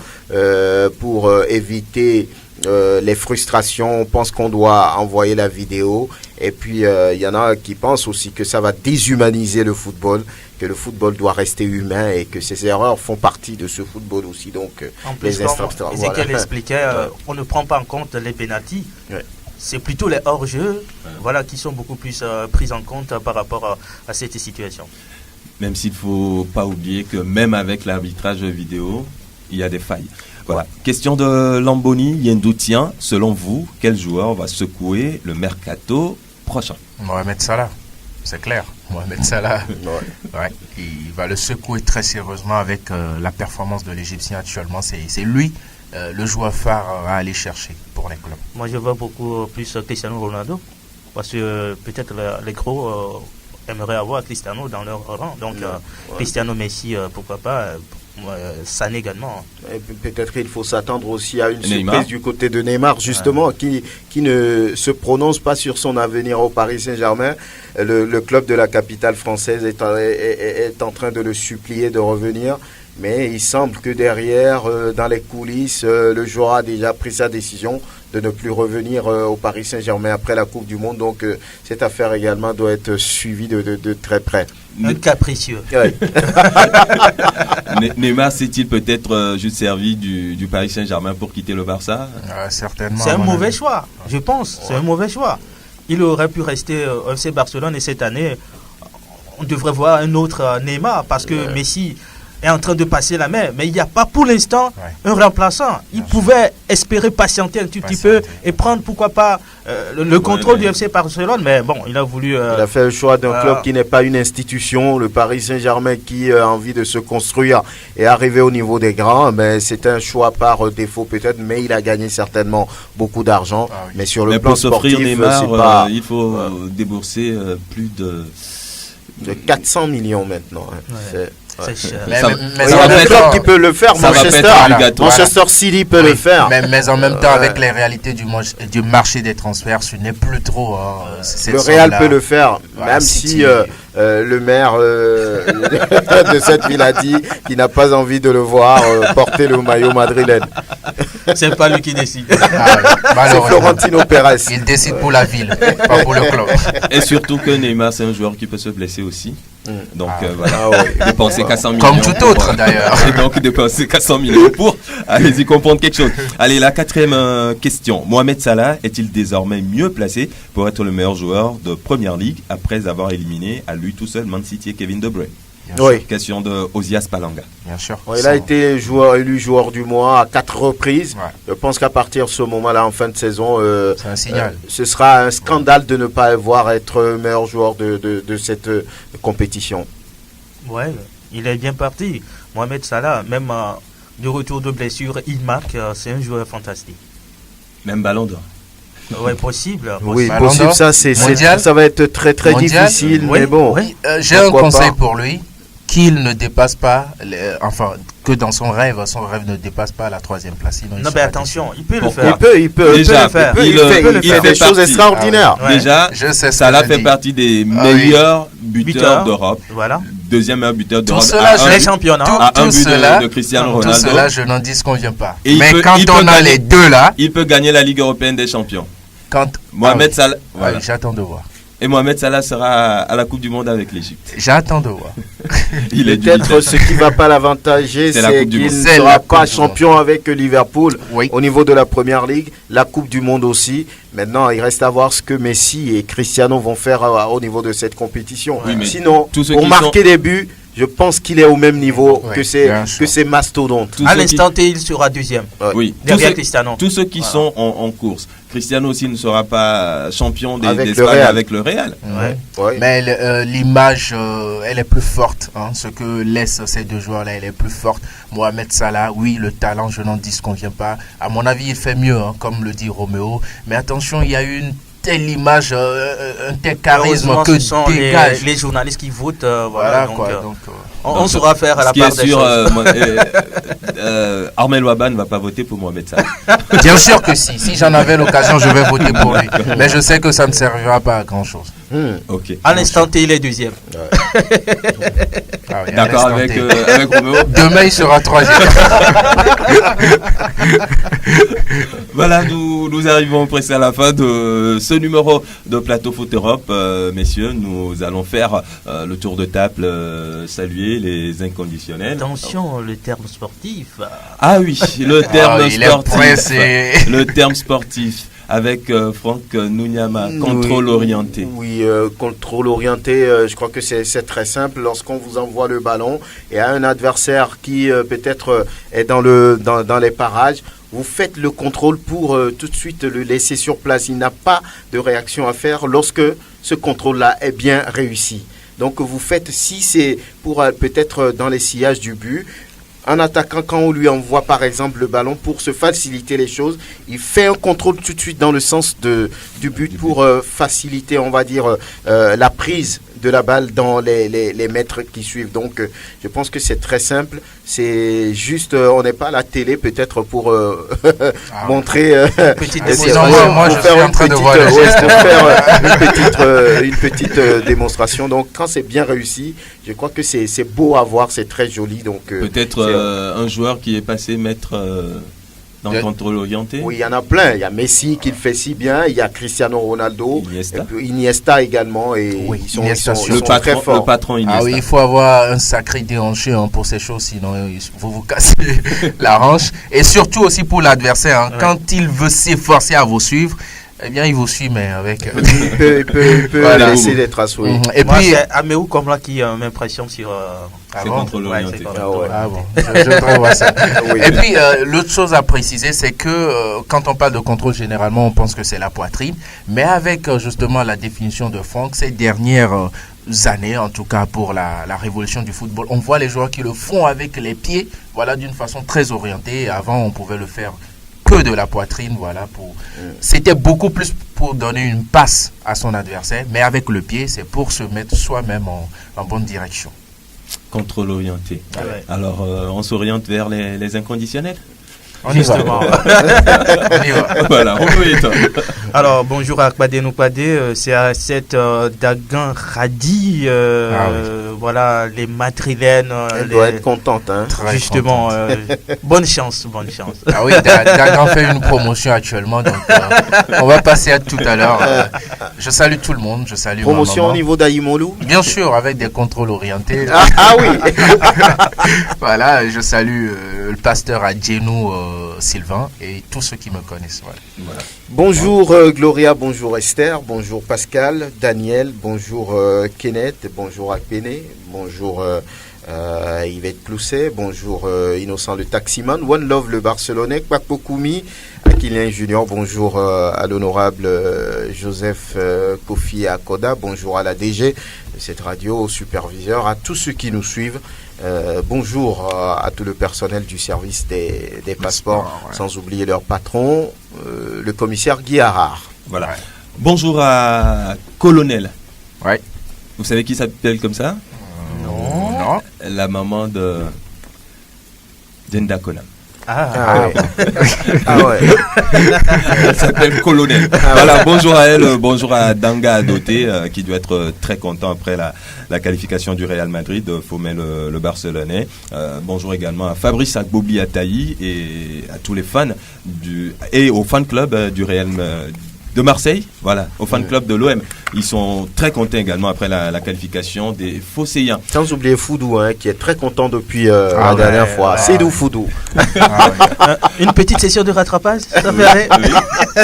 pour éviter les frustrations. On pense qu'on doit envoyer la vidéo, et puis il y en a qui pensent aussi que ça va déshumaniser le football, que le football doit rester humain et que ces erreurs font partie de ce football aussi. Donc en plus, les instants, Ezekiel expliquait, on ne prend pas en compte les pénaltys. C'est plutôt les hors-jeux qui sont beaucoup plus pris en compte par rapport à cette situation. Même s'il ne faut pas oublier que même avec l'arbitrage vidéo, il y a des failles. Voilà. Question de Lamboni Yendoutien. Selon vous, quel joueur va secouer le mercato prochain? Mohamed Salah, c'est clair. Mohamed Salah, il va le secouer très sérieusement avec la performance de l'Égyptien actuellement. C'est lui le joueur phare à aller chercher pour les clubs. Moi, je vois beaucoup plus Cristiano Ronaldo. parce que peut-être les gros aimeraient avoir Cristiano dans leur rang. Donc Cristiano, Messi, pourquoi pas, Sané également. Et peut-être qu'il faut s'attendre aussi à une surprise du côté de Neymar, justement, qui ne se prononce pas sur son avenir au Paris Saint-Germain. Le club de la capitale française est en train de le supplier de revenir. Mais il semble que derrière, dans les coulisses, le joueur a déjà pris sa décision de ne plus revenir au Paris Saint-Germain après la Coupe du Monde. Donc cette affaire également doit être suivie de très près. Un capricieux. Ouais. Neymar s'est-il peut-être juste servi du Paris Saint-Germain pour quitter le Barça? Certainement. C'est un mauvais choix, je pense. Ouais. C'est un mauvais choix. Il aurait pu rester au FC Barcelone et cette année, on devrait voir un autre Neymar parce que Messi est en train de passer la main, mais il n'y a pas pour l'instant un remplaçant. Il pouvait espérer patienter un tout petit peu et prendre, pourquoi pas, le contrôle du FC Barcelone, mais bon, il a voulu... il a fait le choix d'un club qui n'est pas une institution, le Paris Saint-Germain qui a envie de se construire et arriver au niveau des grands, mais c'est un choix par défaut peut-être, mais il a gagné certainement beaucoup d'argent, mais sur le plan sportif, Neymar, c'est pas... il faut débourser plus de 400 millions maintenant. C'est cher. Mais il y a des clubs qui peuvent le faire. Manchester City peut le faire. Mais en même temps, avec les réalités du marché des transferts, ce n'est plus trop. Le Real peut le faire, même si le maire de cette ville a dit qu'il n'a pas envie de le voir porter le maillot madrilène. C'est pas lui qui décide. C'est Florentino Pérez. Il décide pour la ville, pas pour le club. Et surtout que Neymar, c'est un joueur qui peut se blesser aussi. Donc voilà, dépenser 400 millions. Comme tout autre d'ailleurs. Et donc dépenser 400 millions pour allez-y comprendre quelque chose. Allez, la quatrième question. Mohamed Salah est-il désormais mieux placé pour être le meilleur joueur de Première Ligue après avoir éliminé à lui tout seul Man City et Kevin De Bruyne? Question de Osias Palanga. Bien sûr. Il a été élu joueur du mois à 4 reprises. Je pense qu'à partir de ce moment-là, en fin de saison, c'est un signal. Ce sera un scandale de ne pas voir être meilleur joueur de cette compétition. Ouais, il est bien parti. Mohamed Salah, même de retour de blessure, il marque. C'est un joueur fantastique. Même Ballon d'Or. Ouais, possible. Oui, possible. Ça va être très très difficile, mais bon. J'ai un conseil pour lui, qu'il ne dépasse pas, que dans son rêve ne dépasse pas la 3e place. Non, mais attention, il peut le faire. Il peut le faire. Il fait des choses extraordinaires. Déjà, Salah fait partie des meilleurs buteurs d'Europe. Voilà. Deuxième meilleur buteur d'Europe. Les championnats. À un but de Cristiano Ronaldo. Tout cela, je n'en disconviens pas. Mais quand on a les deux là, il peut gagner la Ligue européenne des champions. Mohamed Salah, j'attends de voir. Et Mohamed Salah sera à la Coupe du Monde avec l'Égypte. J'attends de voir. Peut-être ce qui ne va pas l'avantager, c'est qu'il ne sera pas champion avec Liverpool au niveau de la Première Ligue, la Coupe du Monde aussi. Maintenant, il reste à voir ce que Messi et Cristiano vont faire au niveau de cette compétition. Sinon, pour marquer des buts, je pense qu'il est au même niveau que ces mastodontes. À l'instant T, il sera 2e. Oui. Derrière Cristiano. Tous ceux qui sont en course. Cristiano aussi ne sera pas champion d'Espagne avec le Real. Mais l'image, elle est plus forte. Ce que laissent ces deux joueurs-là, elle est plus forte. Mohamed Salah, oui, le talent, je n'en disconviens pas. À mon avis, il fait mieux, comme le dit Roméo. Mais attention, il y a une telle image, un tel charisme que dégage les journalistes qui votent. On saura faire à la part des choses. Armel Waban ne va pas voter pour Mohamed Salah. Bien sûr que si. Si j'en avais l'occasion, je vais voter pour lui. Mais je sais que ça ne servira pas à grand chose. À l'instant T, il est 2e. D'accord avec Roméo. Demain, il sera 3e. Voilà, nous arrivons presque à la fin de ce numéro de Plateau Foot Europe. Messieurs, nous allons faire le tour de table, saluer les inconditionnels. Attention, le terme sportif. Ah oui, le terme sportif. Le terme sportif. Avec Franck Nounyama, contrôle orienté. Oui, contrôle orienté, je crois que c'est très simple. Lorsqu'on vous envoie le ballon et à un adversaire qui peut-être est dans les parages, vous faites le contrôle pour tout de suite le laisser sur place. Il n'a pas de réaction à faire lorsque ce contrôle-là est bien réussi. Donc vous faites, si c'est pour peut-être dans les sillages du but, un attaquant, quand on lui envoie par exemple le ballon pour se faciliter les choses, il fait un contrôle tout de suite dans le sens du but pour faciliter, on va dire, la prise de la balle dans les mètres qui suivent. Donc je pense que c'est très simple. C'est juste, on n'est pas à la télé peut-être pour montrer petite moi je suis en train de voir une petite démonstration. Donc quand c'est bien réussi, je crois que c'est beau à voir, c'est très joli. Donc peut-être un joueur qui est passé maître dans le contrôle orienté. Oui, il y en a plein. Il y a Messi qui le fait si bien, il y a Cristiano Ronaldo, Iniesta également, et oui, ils sont très forts. Le patron Iniesta. Ah oui, il faut avoir un sacré déhanché pour ces choses, sinon vous cassez la hanche. Et surtout aussi pour l'adversaire, quand il veut s'efforcer à vous suivre, eh bien, il vous suit, mais avec... il peut laisser des traces, oui. Et puis, c'est Améou Komla qui m'impressionne sur... c'est contrôle orienté. Je prévois ça. Oui. Et puis, l'autre chose à préciser, c'est que quand on parle de contrôle, généralement, on pense que c'est la poitrine. Mais avec, justement, la définition de Franck, ces dernières années, en tout cas pour la révolution du football, on voit les joueurs qui le font avec les pieds, voilà, d'une façon très orientée. Avant, on pouvait le faire que de la poitrine, voilà. C'était beaucoup plus pour donner une passe à son adversaire, mais avec le pied, c'est pour se mettre soi-même en bonne direction. Contrôle orienté. Ah ouais. Alors, on s'oriente vers les inconditionnels. On y va. Voilà, alors, bonjour à Akbade Noukbade, c'est à cette Dagan Radi, voilà, les madrilènes. Elle doit être contente, hein. Justement, bonne chance. Ah oui, Dagan fait une promotion actuellement, donc on va passer à tout à l'heure. Je salue tout le monde, je salue promotion au niveau d'Aïmolou. Bien sûr, avec des contrôles orientés. Ah oui. Voilà, je salue le pasteur Adjenou Sylvain et tous ceux qui me connaissent. Voilà. Bonjour Gloria, bonjour Esther, bonjour Pascal, Daniel, bonjour Kenneth, bonjour Akpene, bonjour Yvette Clousset, bonjour Innocent le taximan, One Love le Barcelonais, Kwakpo Koumi, Aquilien Junior, bonjour à l'honorable Joseph Kofi Akoda, bonjour à la DG de cette radio, au superviseur, à tous ceux qui nous suivent. Bonjour à tout le personnel du service des passeports, sans oublier leur patron, le commissaire Guy Harard. Voilà. Ouais. Bonjour à Colonel. Ouais. Vous savez qui s'appelle comme ça? Non. La maman de Denda Konam. Ouais. Elle s'appelle Colonel. Voilà, bonjour à elle, bonjour à Danga Adoté qui doit être très content après la qualification du Real Madrid, Fomel le Barcelonais. Bonjour également à Fabrice Agbobli Ataï et à tous les fans et au fan club du Real de Marseille, voilà, au fan club de l'OM. Ils sont très contents également après la qualification des Phocéens. Sans oublier Foudou, qui est très content depuis la dernière fois. C'est d'où Foudou. Une petite session de rattrapage, ça ferait.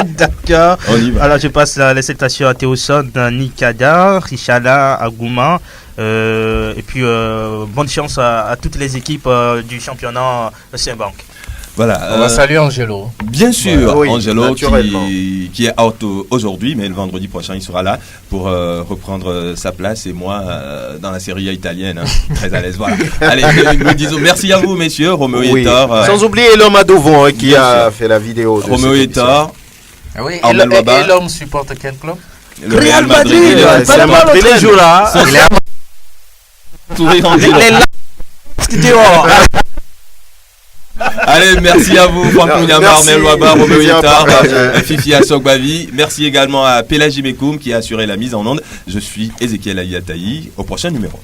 D'accord. Alors je passe les salutations à Théoson, Nikada, Richala, Agouma. Et puis bonne chance à toutes les équipes du championnat Saint-Bank. Voilà, on va saluer Angelo. Bien sûr, oui, Angelo qui est out aujourd'hui, mais le vendredi prochain il sera là pour reprendre sa place et moi dans la série italienne, très à l'aise. Voilà. Allez, nous disons merci à vous messieurs, Roméo et Thor. Sans oublier l'homme à Dovon qui a fait la vidéo. De Roméo et Thor. Ah oui, et l'homme supporte quel club? Le Real Madrid. C'est un l'autre jour là. Allez, merci à vous, Franck Mouniamar, Melwaba, Roméo Yetar, Fifi Assogbavi. Merci également à Pélagie Mekoum qui a assuré la mise en onde. Je suis Ezekiel Ayataï. Au prochain numéro.